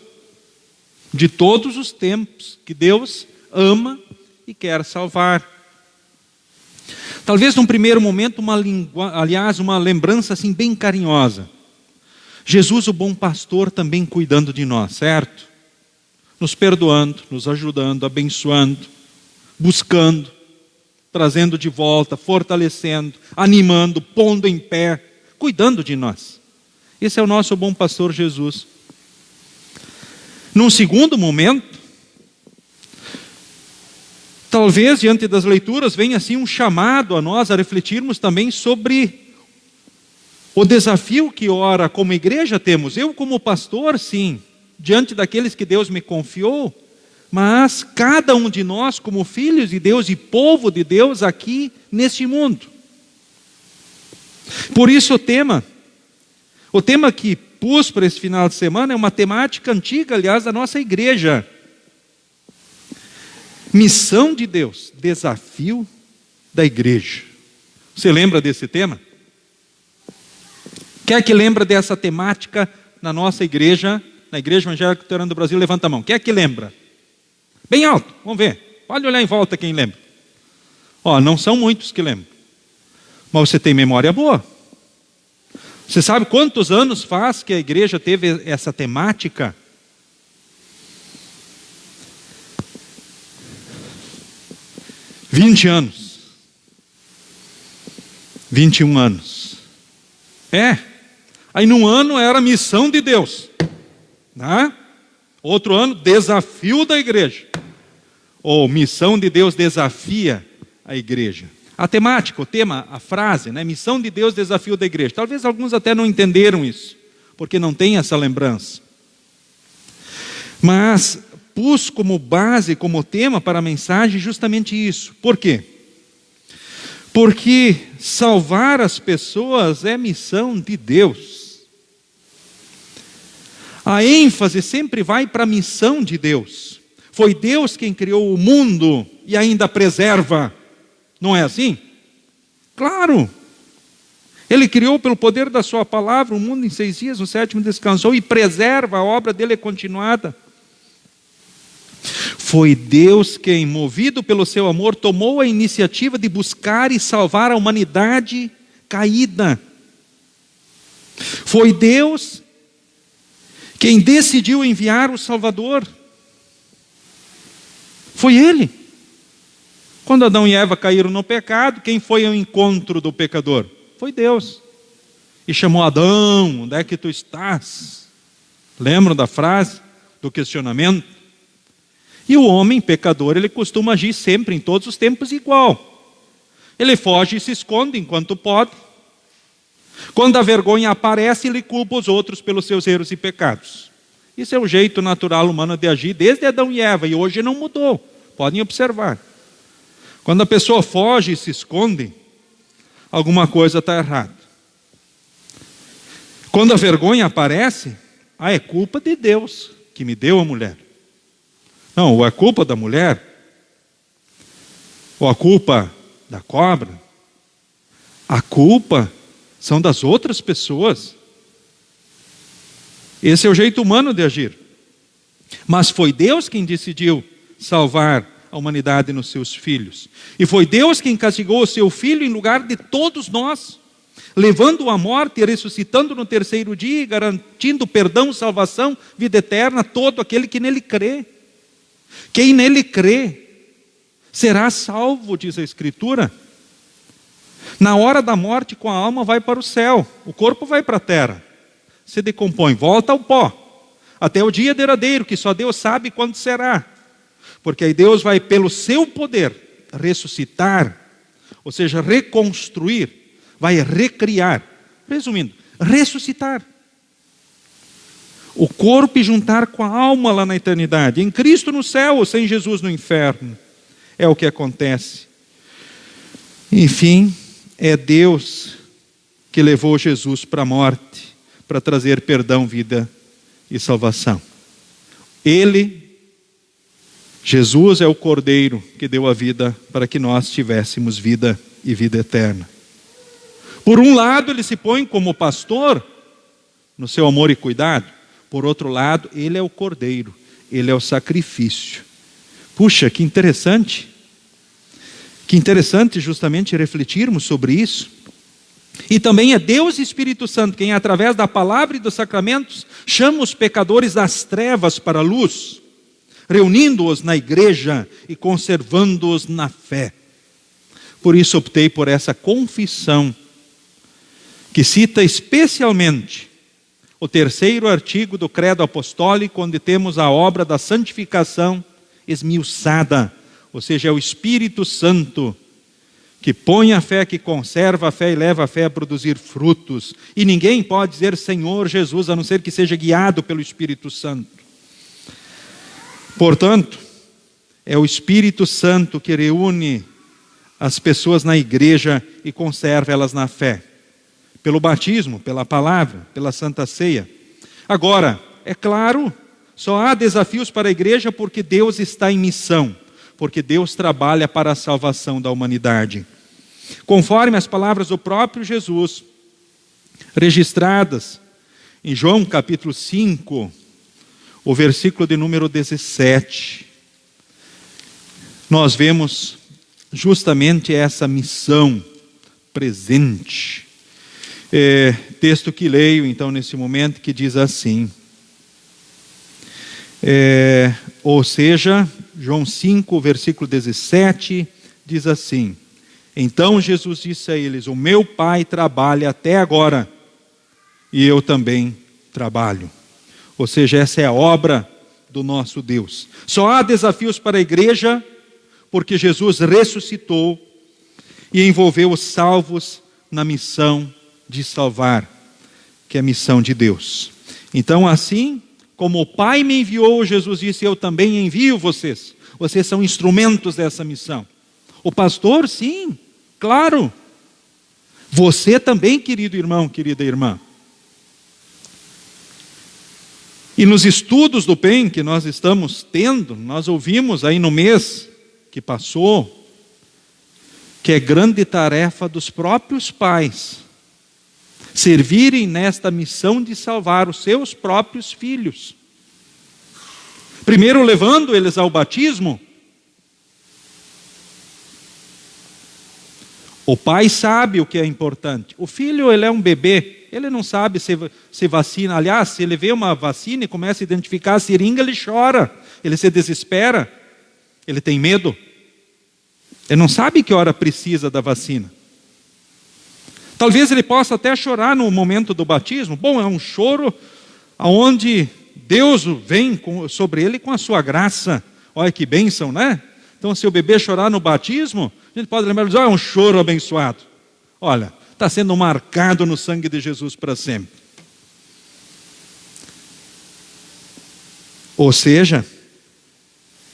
de todos os tempos, que Deus ama e quer salvar. Talvez num primeiro momento, uma lembrança assim bem carinhosa. Jesus, o bom pastor, também cuidando de nós, certo? Nos perdoando, nos ajudando, abençoando, buscando, trazendo de volta, fortalecendo, animando, pondo em pé, cuidando de nós. Esse é o nosso bom pastor Jesus. Num segundo momento, talvez diante das leituras venha assim um chamado a nós a refletirmos também sobre o desafio que ora como igreja temos. Eu como pastor, sim, diante daqueles que Deus me confiou, mas cada um de nós como filhos de Deus e povo de Deus aqui neste mundo. Por isso o tema que pus para esse final de semana é uma temática antiga, aliás, da nossa igreja. Missão de Deus, desafio da igreja. Você lembra desse tema? Quem é que lembra dessa temática na nossa igreja, na Igreja Evangélica Luterana do Brasil? Levanta a mão. Quem é que lembra? Bem alto, vamos ver. Pode olhar em volta quem lembra. Não são muitos que lembram. Mas você tem memória boa. Você sabe quantos anos faz que a igreja teve essa temática? $20 anos. 21 anos. Aí num ano era missão de Deus. Né? Outro ano, desafio da igreja. Ou missão de Deus desafia a igreja. A temática, o tema, a frase, né? Missão de Deus, desafio da igreja. Talvez alguns até não entenderam isso, porque não tem essa lembrança. Mas pus como base, como tema para a mensagem justamente isso. Por quê? Porque salvar as pessoas é missão de Deus. A ênfase sempre vai para a missão de Deus. Foi Deus quem criou o mundo e ainda preserva. Não é assim? Claro. Ele criou pelo poder da sua palavra o mundo em 6 dias, no 7º descansou e preserva, a obra dele é continuada. Foi Deus quem, movido pelo seu amor, tomou a iniciativa de buscar e salvar a humanidade caída. Foi Deus quem decidiu enviar o Salvador. Foi Ele. Quando Adão e Eva caíram no pecado, quem foi ao encontro do pecador? Foi Deus. E chamou Adão, onde é que tu estás? Lembram da frase, do questionamento? E o homem pecador, ele costuma agir sempre, em todos os tempos, igual. Ele foge e se esconde enquanto pode. Quando a vergonha aparece, ele culpa os outros pelos seus erros e pecados. Isso é o jeito natural humano de agir desde Adão e Eva, e hoje não mudou. Podem observar. Quando a pessoa foge e se esconde, alguma coisa está errada. Quando a vergonha aparece, é culpa de Deus que me deu a mulher. Não, ou é culpa da mulher, ou a culpa da cobra. A culpa são das outras pessoas. Esse é o jeito humano de agir. Mas foi Deus quem decidiu salvar a humanidade nos seus filhos. E foi Deus quem castigou o seu filho em lugar de todos nós, levando-o à morte e ressuscitando no 3º dia, garantindo perdão, salvação, vida eterna a todo aquele que nele crê. Quem nele crê será salvo, diz a Escritura. Na hora da morte, com a alma vai para o céu, o corpo vai para a terra, se decompõe, volta ao pó. até o dia derradeiro, que só Deus sabe quando será. Porque aí Deus vai, pelo seu poder, ressuscitar, ou seja, reconstruir, vai recriar. Resumindo, ressuscitar o corpo e juntar com a alma lá na eternidade. Em Cristo no céu, ou sem Jesus no inferno. É o que acontece. Enfim, é Deus que levou Jesus para a morte, para trazer perdão, vida e salvação. Ele, Jesus, é o Cordeiro que deu a vida para que nós tivéssemos vida e vida eterna. Por um lado, ele se põe como pastor no seu amor e cuidado. Por outro lado, ele é o Cordeiro, ele é o sacrifício. Puxa, que interessante. Que interessante justamente refletirmos sobre isso. E também é Deus e Espírito Santo quem, através da palavra e dos sacramentos, chama os pecadores das trevas para a luz, reunindo-os na igreja e conservando-os na fé. Por isso optei por essa confissão, que cita especialmente o 3º artigo do Credo Apostólico, onde temos a obra da santificação esmiuçada, ou seja, é o Espírito Santo que põe a fé, que conserva a fé e leva a fé a produzir frutos. E ninguém pode dizer Senhor Jesus, a não ser que seja guiado pelo Espírito Santo. Portanto, é o Espírito Santo que reúne as pessoas na igreja e conserva elas na fé. Pelo batismo, pela palavra, pela Santa Ceia. Agora, é claro, só há desafios para a igreja porque Deus está em missão, porque Deus trabalha para a salvação da humanidade. Conforme as palavras do próprio Jesus, registradas em João capítulo 5, o versículo de número 17, nós vemos justamente essa missão presente. Texto que leio então nesse momento, que diz assim, ou seja, João 5, versículo 17, diz assim: então Jesus disse a eles, o meu Pai trabalha até agora, e eu também trabalho. Ou seja, essa é a obra do nosso Deus. Só há desafios para a igreja, porque Jesus ressuscitou e envolveu os salvos na missão de salvar, que é a missão de Deus. Então, assim como o Pai me enviou, Jesus disse, eu também envio vocês. Vocês são instrumentos dessa missão. O pastor, sim, claro. Você também, querido irmão, querida irmã. E nos estudos do bem que nós estamos tendo, nós ouvimos aí no mês que passou, que é grande tarefa dos próprios pais servirem nesta missão de salvar os seus próprios filhos. Primeiro levando eles ao batismo. O pai sabe o que é importante. O filho, ele é um bebê, ele não sabe se vacina. Aliás, se ele vê uma vacina e começa a identificar a seringa, ele chora, ele se desespera, ele tem medo. Ele não sabe que hora precisa da vacina. Talvez ele possa até chorar no momento do batismo. Bom, é um choro onde Deus vem sobre ele com a sua graça. Olha que bênção, né? Então, se o bebê chorar no batismo, a gente pode lembrar, dizer, é um choro abençoado. Olha, está sendo marcado no sangue de Jesus para sempre. Ou seja,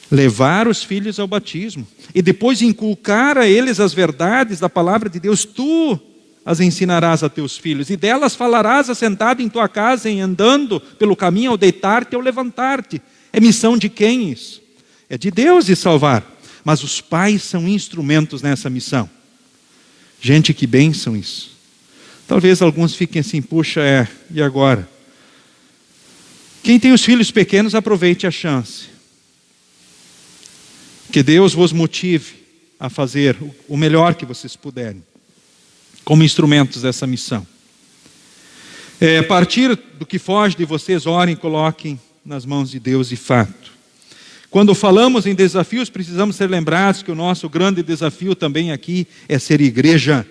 levar os filhos ao batismo e depois inculcar a eles as verdades da palavra de Deus. Tu as ensinarás a teus filhos, e delas falarás assentado em tua casa, e andando pelo caminho, ao deitar-te ou levantar-te. É missão de quem isso? É de Deus de salvar, mas os pais são instrumentos nessa missão. Gente, que bênção isso. Talvez alguns fiquem assim, puxa, e agora? Quem tem os filhos pequenos, aproveite a chance. Que Deus vos motive a fazer o melhor que vocês puderem, como instrumentos dessa missão. A partir do que foge de vocês, orem e coloquem nas mãos de Deus de fato. Quando falamos em desafios, precisamos ser lembrados que o nosso grande desafio também aqui é ser igreja.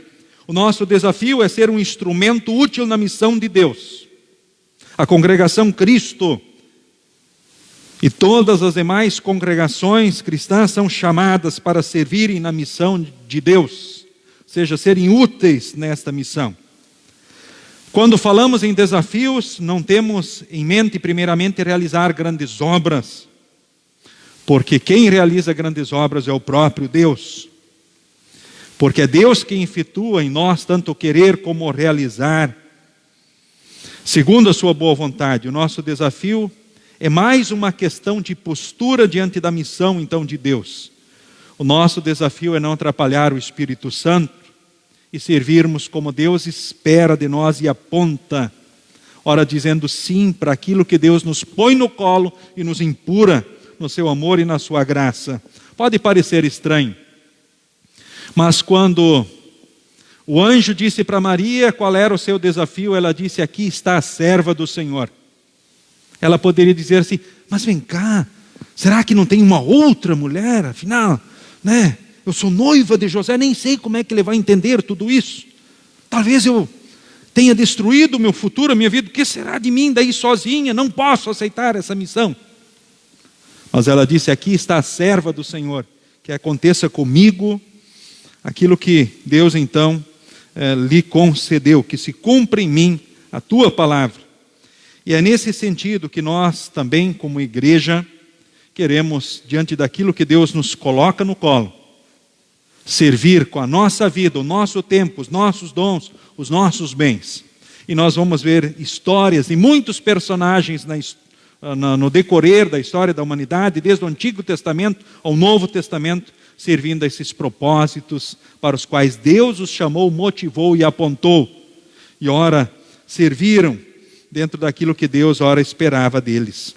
O nosso desafio é ser um instrumento útil na missão de Deus. A congregação Cristo E todas as demais congregações cristãs são chamadas para servirem na missão de Deus, ou seja, serem úteis nesta missão. Quando falamos em desafios, não temos em mente primeiramente realizar grandes obras, porque quem realiza grandes obras é o próprio Deus. Porque é Deus quem efetua em nós tanto o querer como o realizar, segundo a sua boa vontade. O nosso desafio é mais uma questão de postura diante da missão, então, de Deus. O nosso desafio é não atrapalhar o Espírito Santo e servirmos como Deus espera de nós e aponta, ora dizendo sim para aquilo que Deus nos põe no colo e nos impura no seu amor e na sua graça. Pode parecer estranho, mas quando o anjo disse para Maria qual era o seu desafio, ela disse: aqui está a serva do Senhor. Ela poderia dizer assim: mas vem cá, será que não tem uma outra mulher? Afinal, né? Eu sou noiva de José, nem sei como é que ele vai entender tudo isso. Talvez eu tenha destruído o meu futuro, a minha vida. O que será de mim daí sozinha? Não posso aceitar essa missão. Mas ela disse: aqui está a serva do Senhor, que aconteça comigo aquilo que Deus então lhe concedeu, que se cumpra em mim a tua palavra. E é nesse sentido que nós também, como igreja, queremos, diante daquilo que Deus nos coloca no colo, servir com a nossa vida, o nosso tempo, os nossos dons, os nossos bens. E nós vamos ver histórias de muitos personagens no decorrer da história da humanidade, desde o Antigo Testamento ao Novo Testamento, servindo a esses propósitos para os quais Deus os chamou, motivou e apontou. E ora, serviram dentro daquilo que Deus ora esperava deles.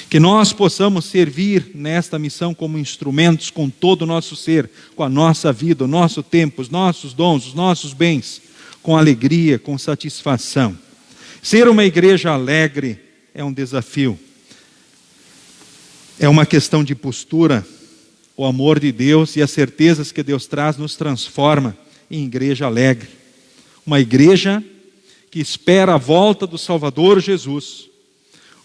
Que nós possamos servir nesta missão como instrumentos com todo o nosso ser, com a nossa vida, o nosso tempo, os nossos dons, os nossos bens, com alegria, com satisfação. Ser uma igreja alegre é um desafio. É uma questão de postura. O amor de Deus e as certezas que Deus traz nos transforma em igreja alegre. Uma igreja que espera a volta do Salvador Jesus.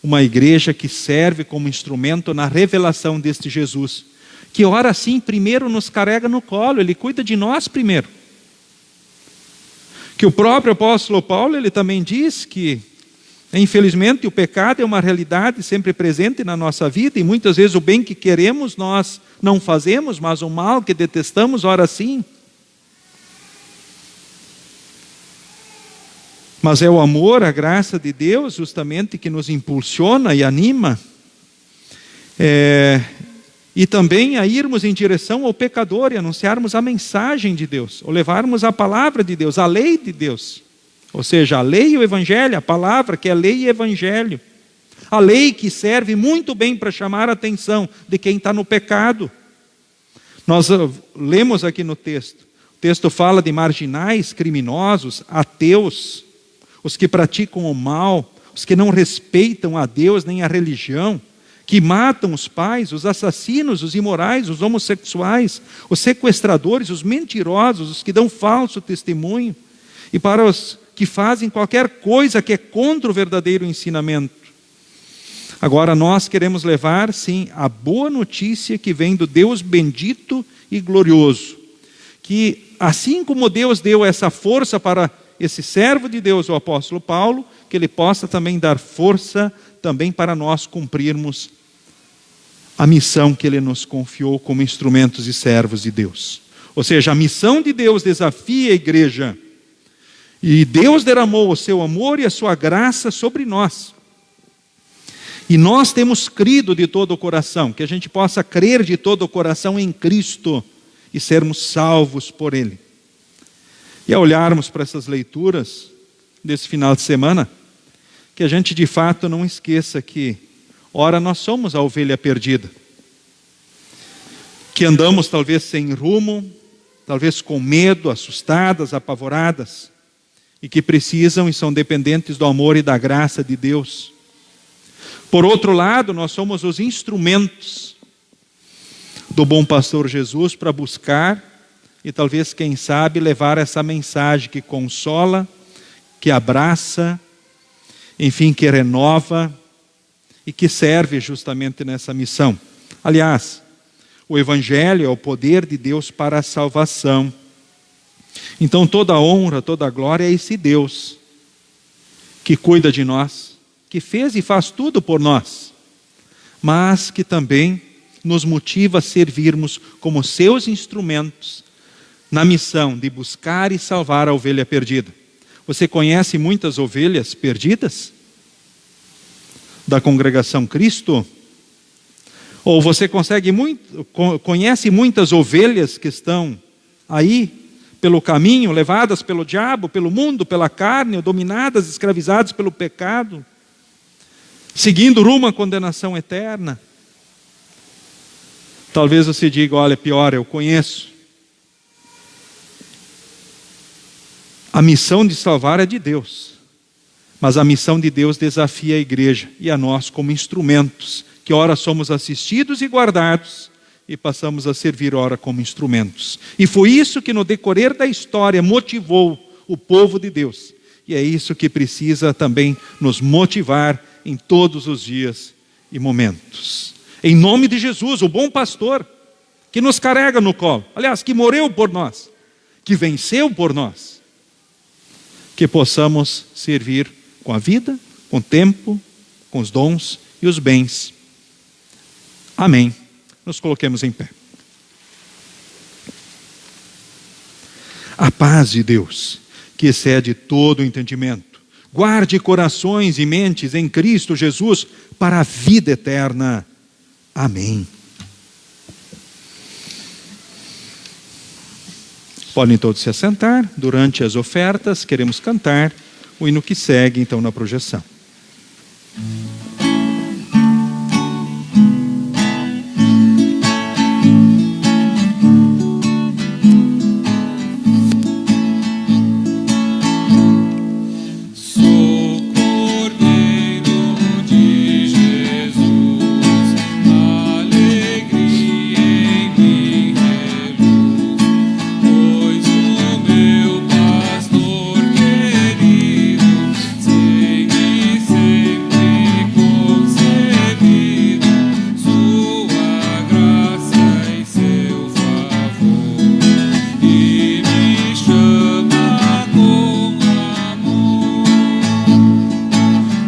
Uma igreja que serve como instrumento na revelação deste Jesus, que ora sim primeiro nos carrega no colo, Ele cuida de nós primeiro. Que o próprio apóstolo Paulo, ele também diz que, infelizmente, o pecado é uma realidade sempre presente na nossa vida, e muitas vezes o bem que queremos nós não fazemos, mas o mal que detestamos, ora sim. Mas é o amor, a graça de Deus justamente que nos impulsiona e anima, e também a irmos em direção ao pecador e anunciarmos a mensagem de Deus, ou levarmos a palavra de Deus, a lei de Deus. Ou seja, a lei e o evangelho, a palavra que é lei e evangelho. A lei que serve muito bem para chamar a atenção de quem está no pecado. Nós lemos aqui no texto. O texto fala de marginais, criminosos, ateus, os que praticam o mal, os que não respeitam a Deus nem a religião, que matam os pais, os assassinos, os imorais, os homossexuais, os sequestradores, os mentirosos, os que dão falso testemunho, e para os que fazem qualquer coisa que é contra o verdadeiro ensinamento. Agora nós queremos levar, sim, a boa notícia que vem do Deus bendito e glorioso, que assim como Deus deu essa força para esse servo de Deus, o apóstolo Paulo, que ele possa também dar força também para nós cumprirmos a missão que ele nos confiou como instrumentos e servos de Deus. Ou seja, a missão de Deus desafia a igreja, e Deus derramou o seu amor e a sua graça sobre nós. E nós temos crido de todo o coração, que a gente possa crer de todo o coração em Cristo e sermos salvos por Ele. E ao olharmos para essas leituras desse final de semana, que a gente de fato não esqueça que, ora, nós somos a ovelha perdida, que andamos talvez sem rumo, talvez com medo, assustadas, apavoradas, e que precisam e são dependentes do amor e da graça de Deus. Por outro lado, nós somos os instrumentos do bom pastor Jesus para buscar e talvez, quem sabe, levar essa mensagem que consola, que abraça, enfim, que renova e que serve justamente nessa missão. Aliás, o Evangelho é o poder de Deus para a salvação. Então toda a honra, toda a glória é esse Deus que cuida de nós, que fez e faz tudo por nós, mas que também nos motiva a servirmos como seus instrumentos na missão de buscar e salvar a ovelha perdida. Você conhece muitas ovelhas perdidas da congregação Cristo? Ou você conhece muitas ovelhas que estão aí pelo caminho, levadas pelo diabo, pelo mundo, pela carne, dominadas, escravizadas pelo pecado, seguindo rumo à condenação eterna? Talvez você diga, olha, pior, eu conheço. A missão de salvar é de Deus, mas a missão de Deus desafia a igreja e a nós como instrumentos, que ora somos assistidos e guardados e passamos a servir ora como instrumentos. E foi isso que no decorrer da história motivou o povo de Deus. E é isso que precisa também nos motivar em todos os dias e momentos. Em nome de Jesus, o bom pastor, que nos carrega no colo, aliás, que morreu por nós, que venceu por nós, que possamos servir com a vida, com o tempo, com os dons e os bens. Amém. Nos coloquemos em pé. A paz de Deus, que excede todo o entendimento, guarde corações e mentes em Cristo Jesus para a vida eterna. Amém. Podem todos se assentar. Durante as ofertas, queremos cantar o hino que segue, então, na projeção.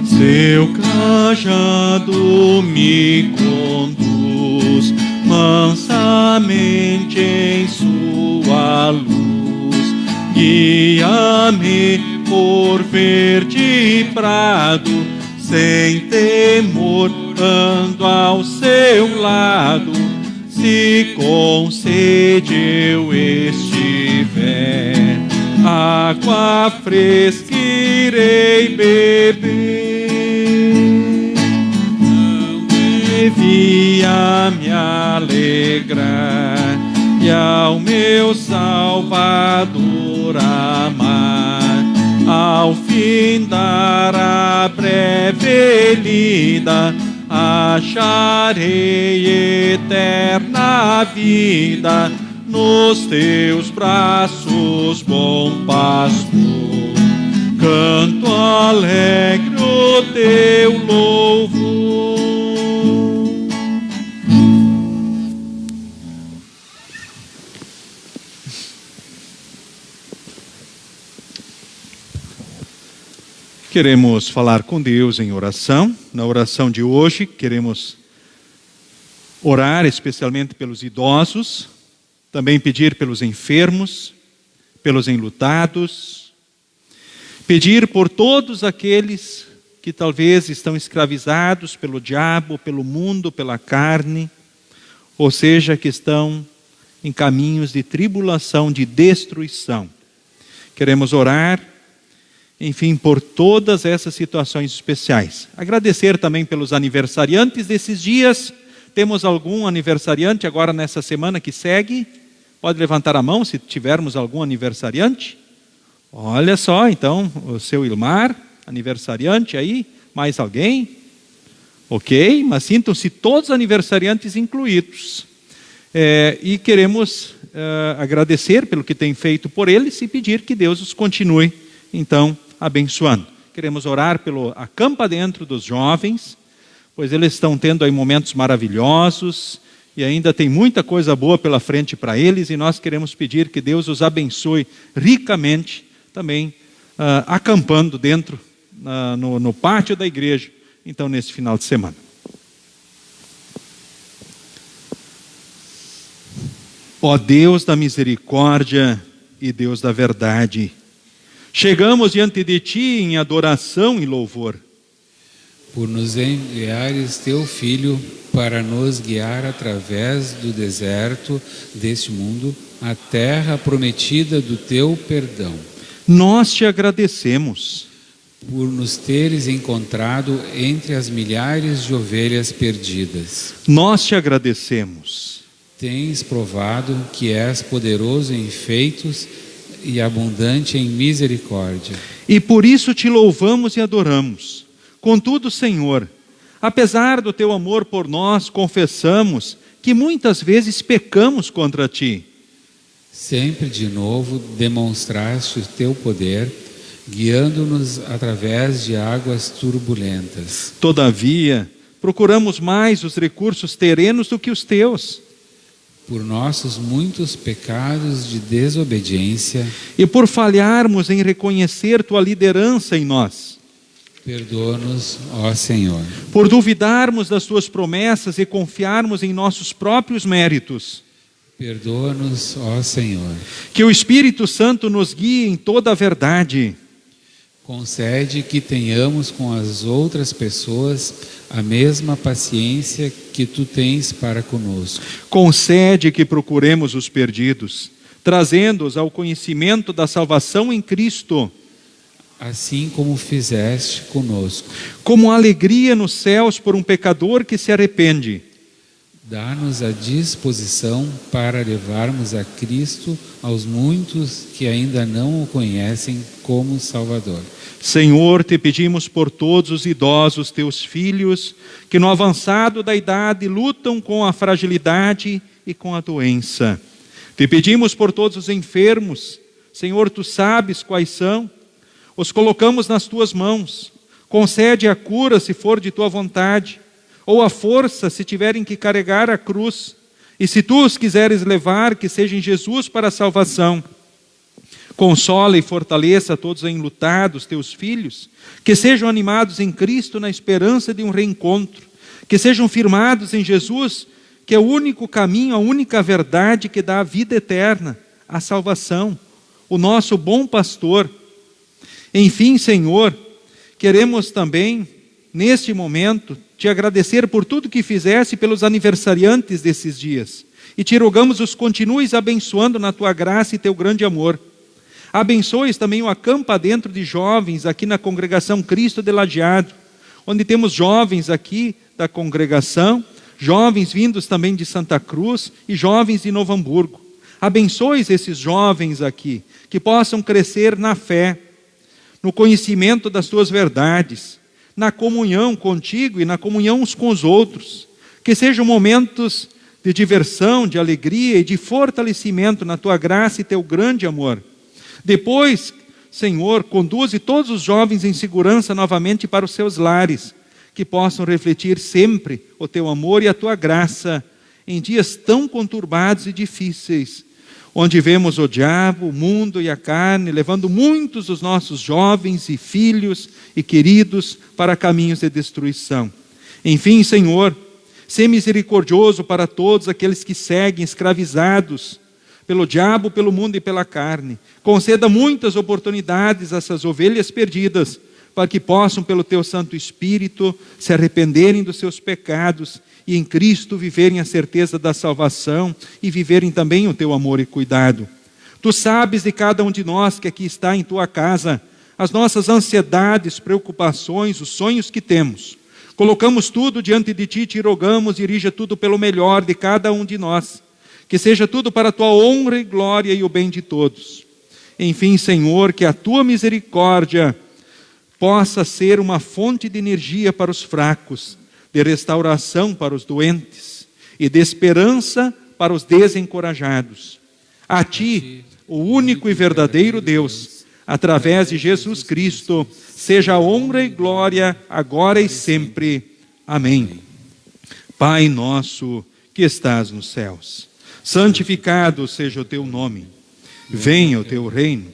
Seu cajado me conduz mansamente em sua luz, guia-me por verde prado, sem temor ando ao seu lado. Se com sede eu estiver, água fresca irei beber. Devia me alegrar e ao meu Salvador amar, ao findar a breve lida, acharei eterna vida nos teus braços, bom pastor. Canto alegre o teu louvor. Queremos falar com Deus em oração. Na oração de hoje, queremos orar especialmente pelos idosos, também pedir pelos enfermos, pelos enlutados, pedir por todos aqueles que talvez estão escravizados pelo diabo, pelo mundo, pela carne, ou seja, que estão em caminhos de tribulação, de destruição. Queremos orar, enfim, por todas essas situações especiais. Agradecer também pelos aniversariantes desses dias. Temos algum aniversariante agora nessa semana que segue? Pode levantar a mão se tivermos algum aniversariante. Olha só, então, o seu Ilmar, aniversariante aí. Mais alguém? Ok, mas sintam-se todos os aniversariantes incluídos. E queremos agradecer pelo que tem feito por eles e pedir que Deus os continue, então, abençoando. Queremos orar pelo Acampa Dentro dos jovens, pois eles estão tendo aí momentos maravilhosos e ainda tem muita coisa boa pela frente para eles, e nós queremos pedir que Deus os abençoe ricamente também, acampando dentro, no pátio da igreja, então nesse final de semana. Ó Deus da misericórdia e Deus da verdade, chegamos diante de Ti em adoração e louvor. Por nos enviares Teu Filho para nos guiar através do deserto deste mundo, à terra prometida do Teu perdão. Nós Te agradecemos. Por nos teres encontrado entre as milhares de ovelhas perdidas. Nós Te agradecemos. Tens provado que és poderoso em feitos e abundante em misericórdia. E por isso Te louvamos e adoramos. Contudo, Senhor, apesar do Teu amor por nós, confessamos que muitas vezes pecamos contra Ti. Sempre de novo demonstraste o Teu poder, guiando-nos através de águas turbulentas. Todavia, procuramos mais os recursos terrenos do que os Teus. Por nossos muitos pecados de desobediência, E por falharmos em reconhecer Tua liderança em nós. perdoa-nos, ó Senhor. Por duvidarmos das Tuas promessas e confiarmos em nossos próprios méritos. Perdoa-nos, ó Senhor. Que o Espírito Santo nos guie em toda a verdade. Concede que tenhamos com as outras pessoas a mesma paciência que Tu tens para conosco. Concede que procuremos os perdidos, trazendo-os ao conhecimento da salvação em Cristo, Assim como fizeste conosco. como alegria nos céus por um pecador que se arrepende. Dá-nos a disposição para levarmos a Cristo aos muitos que ainda não o conhecem como Salvador. Senhor, Te pedimos por todos os idosos, Teus filhos, que no avançado da idade lutam com a fragilidade e com a doença. Te pedimos por todos os enfermos, Senhor, Tu sabes quais são, os colocamos nas Tuas mãos. Concede a cura se for de Tua vontade, ou a força se tiverem que carregar a cruz, e se Tu os quiseres levar, que seja em Jesus para a salvação. Consola e fortaleça todos os enlutados, Teus filhos, que sejam animados em Cristo na esperança de um reencontro, que sejam firmados em Jesus, que é o único caminho, a única verdade que dá a vida eterna, a salvação, o nosso bom pastor. Enfim, Senhor, queremos também, neste momento, Te agradecer por tudo que fizeste pelos aniversariantes desses dias, e Te rogamos os continues abençoando na Tua graça e Teu grande amor. Abençoes também o acampa dentro de jovens aqui na congregação Cristo de Lajeado, onde temos jovens aqui da congregação, jovens vindos também de Santa Cruz e jovens de Novo Hamburgo. Abençoes esses jovens aqui, que possam crescer na fé, no conhecimento das Tuas verdades, na comunhão contigo e na comunhão uns com os outros, que sejam momentos de diversão, de alegria e de fortalecimento na Tua graça e Teu grande amor. Depois, Senhor, conduze todos os jovens em segurança novamente para os seus lares, que possam refletir sempre o Teu amor e a Tua graça em dias tão conturbados e difíceis, onde vemos o diabo, o mundo e a carne, levando muitos dos nossos jovens e filhos e queridos para caminhos de destruição. Enfim, Senhor, sê misericordioso para todos aqueles que seguem escravizados pelo diabo, pelo mundo e pela carne. Conceda muitas oportunidades a essas ovelhas perdidas, para que possam, pelo Teu Santo Espírito, se arrependerem dos seus pecados e em Cristo viverem a certeza da salvação e viverem também o Teu amor e cuidado. Tu sabes de cada um de nós que aqui está em Tua casa, as nossas ansiedades, preocupações, os sonhos que temos. Colocamos tudo diante de Ti, Te rogamos, dirija tudo pelo melhor de cada um de nós. Que seja tudo para a Tua honra e glória e o bem de todos. Enfim, Senhor, que a Tua misericórdia possa ser uma fonte de energia para os fracos, de restauração para os doentes e de esperança para os desencorajados. A Ti, o único e verdadeiro Deus, através de Jesus Cristo, seja a honra e glória agora e sempre. Amém. Pai nosso que estás nos céus, santificado seja o teu nome. Venha o teu reino.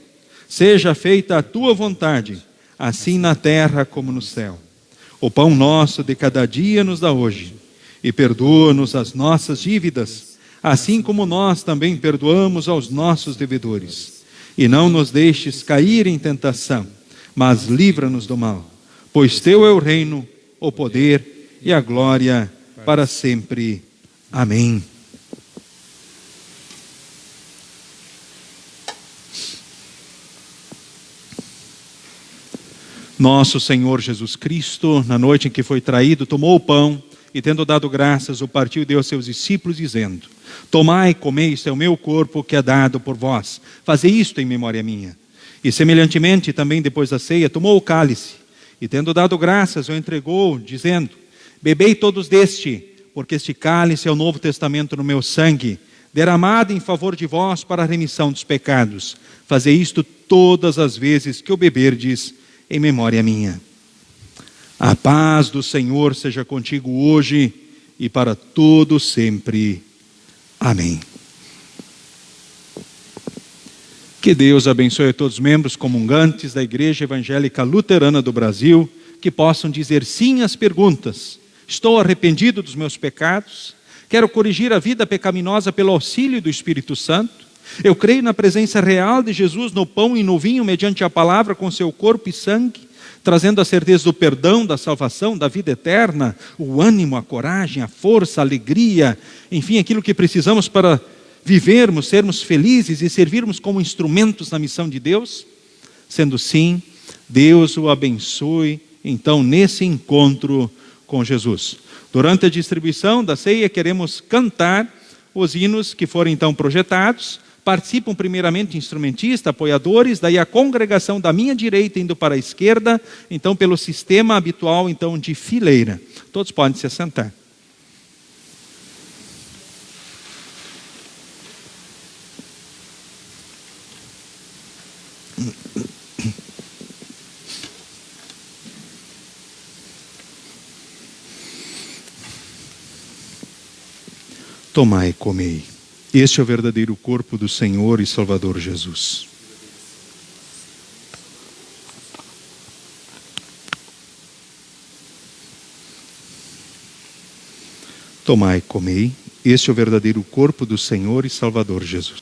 Seja feita a tua vontade, assim na terra como no céu. O pão nosso de cada dia nos dá hoje. E perdoa-nos as nossas dívidas, assim como nós também perdoamos aos nossos devedores. E não nos deixes cair em tentação, mas livra-nos do mal. Pois teu é o reino, o poder e a glória para sempre. Amém. Nosso Senhor Jesus Cristo, na noite em que foi traído, tomou o pão e, tendo dado graças, o partiu e deu aos seus discípulos, dizendo: Tomai e comei, isto é o meu corpo que é dado por vós. Fazei isto em memória minha. E semelhantemente, também depois da ceia, tomou o cálice e, tendo dado graças, o entregou, dizendo: Bebei todos deste, porque este cálice é o novo testamento no meu sangue, derramado em favor de vós para a remissão dos pecados. Fazei isto todas as vezes que o beberdes, em memória minha. A paz do Senhor seja contigo hoje e para todo sempre. Amém. Que Deus abençoe a todos os membros comungantes da Igreja Evangélica Luterana do Brasil, que possam dizer sim às perguntas: estou arrependido dos meus pecados? Quero corrigir a vida pecaminosa pelo auxílio do Espírito Santo? Eu creio na presença real de Jesus no pão e no vinho, mediante a palavra com seu corpo e sangue, trazendo a certeza do perdão, da salvação, da vida eterna, o ânimo, a coragem, a força, a alegria, enfim, aquilo que precisamos para vivermos, sermos felizes e servirmos como instrumentos na missão de Deus? Sendo sim, Deus o abençoe, então, nesse encontro com Jesus. Durante a distribuição da ceia, queremos cantar os hinos que foram então projetados. Participam primeiramente instrumentistas, apoiadores, daí a congregação da minha direita indo para a esquerda, então pelo sistema habitual então de fileira. Todos podem se assentar. Tomai e comei. Este é o verdadeiro corpo do Senhor e Salvador Jesus. Tomai e comei. Este é o verdadeiro corpo do Senhor e Salvador Jesus.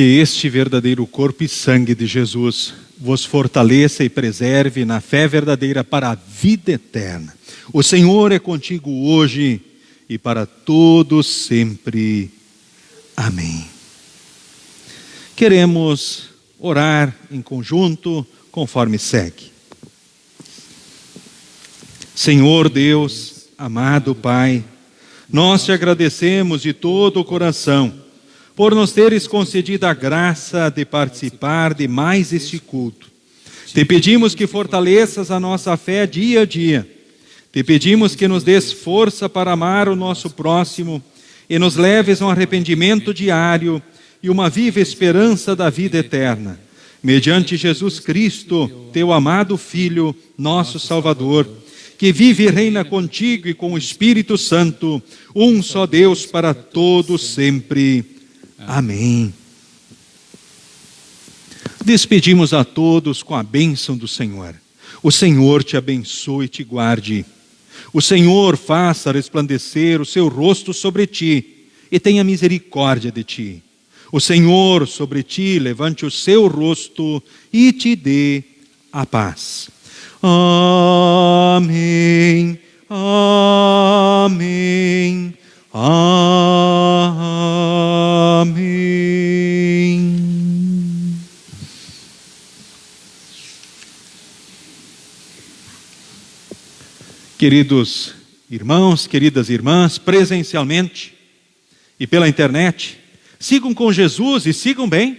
Que este verdadeiro corpo e sangue de Jesus vos fortaleça e preserve na fé verdadeira para a vida eterna. O Senhor é contigo hoje e para todos sempre. Amém. Queremos orar em conjunto conforme segue. Senhor Deus, amado Pai, nós te agradecemos de todo o coração por nos teres concedido a graça de participar de mais este culto. Te pedimos que fortaleças a nossa fé dia a dia. Te pedimos que nos des força para amar o nosso próximo e nos leves a um arrependimento diário e uma viva esperança da vida eterna. Mediante Jesus Cristo, teu amado Filho, nosso Salvador, que vive e reina contigo e com o Espírito Santo, um só Deus para todos sempre. Amém. Despedimos a todos com a bênção do Senhor. O Senhor te abençoe e te guarde. O Senhor faça resplandecer o seu rosto sobre ti e tenha misericórdia de ti. O Senhor sobre ti levante o seu rosto e te dê a paz. Amém. Amém. Amém. Queridos irmãos, queridas irmãs, presencialmente e pela internet, sigam com Jesus e sigam bem.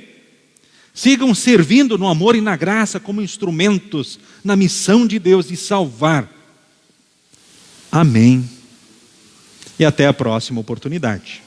Sigam servindo no amor e na graça como instrumentos na missão de Deus de salvar. Amém. E até a próxima oportunidade.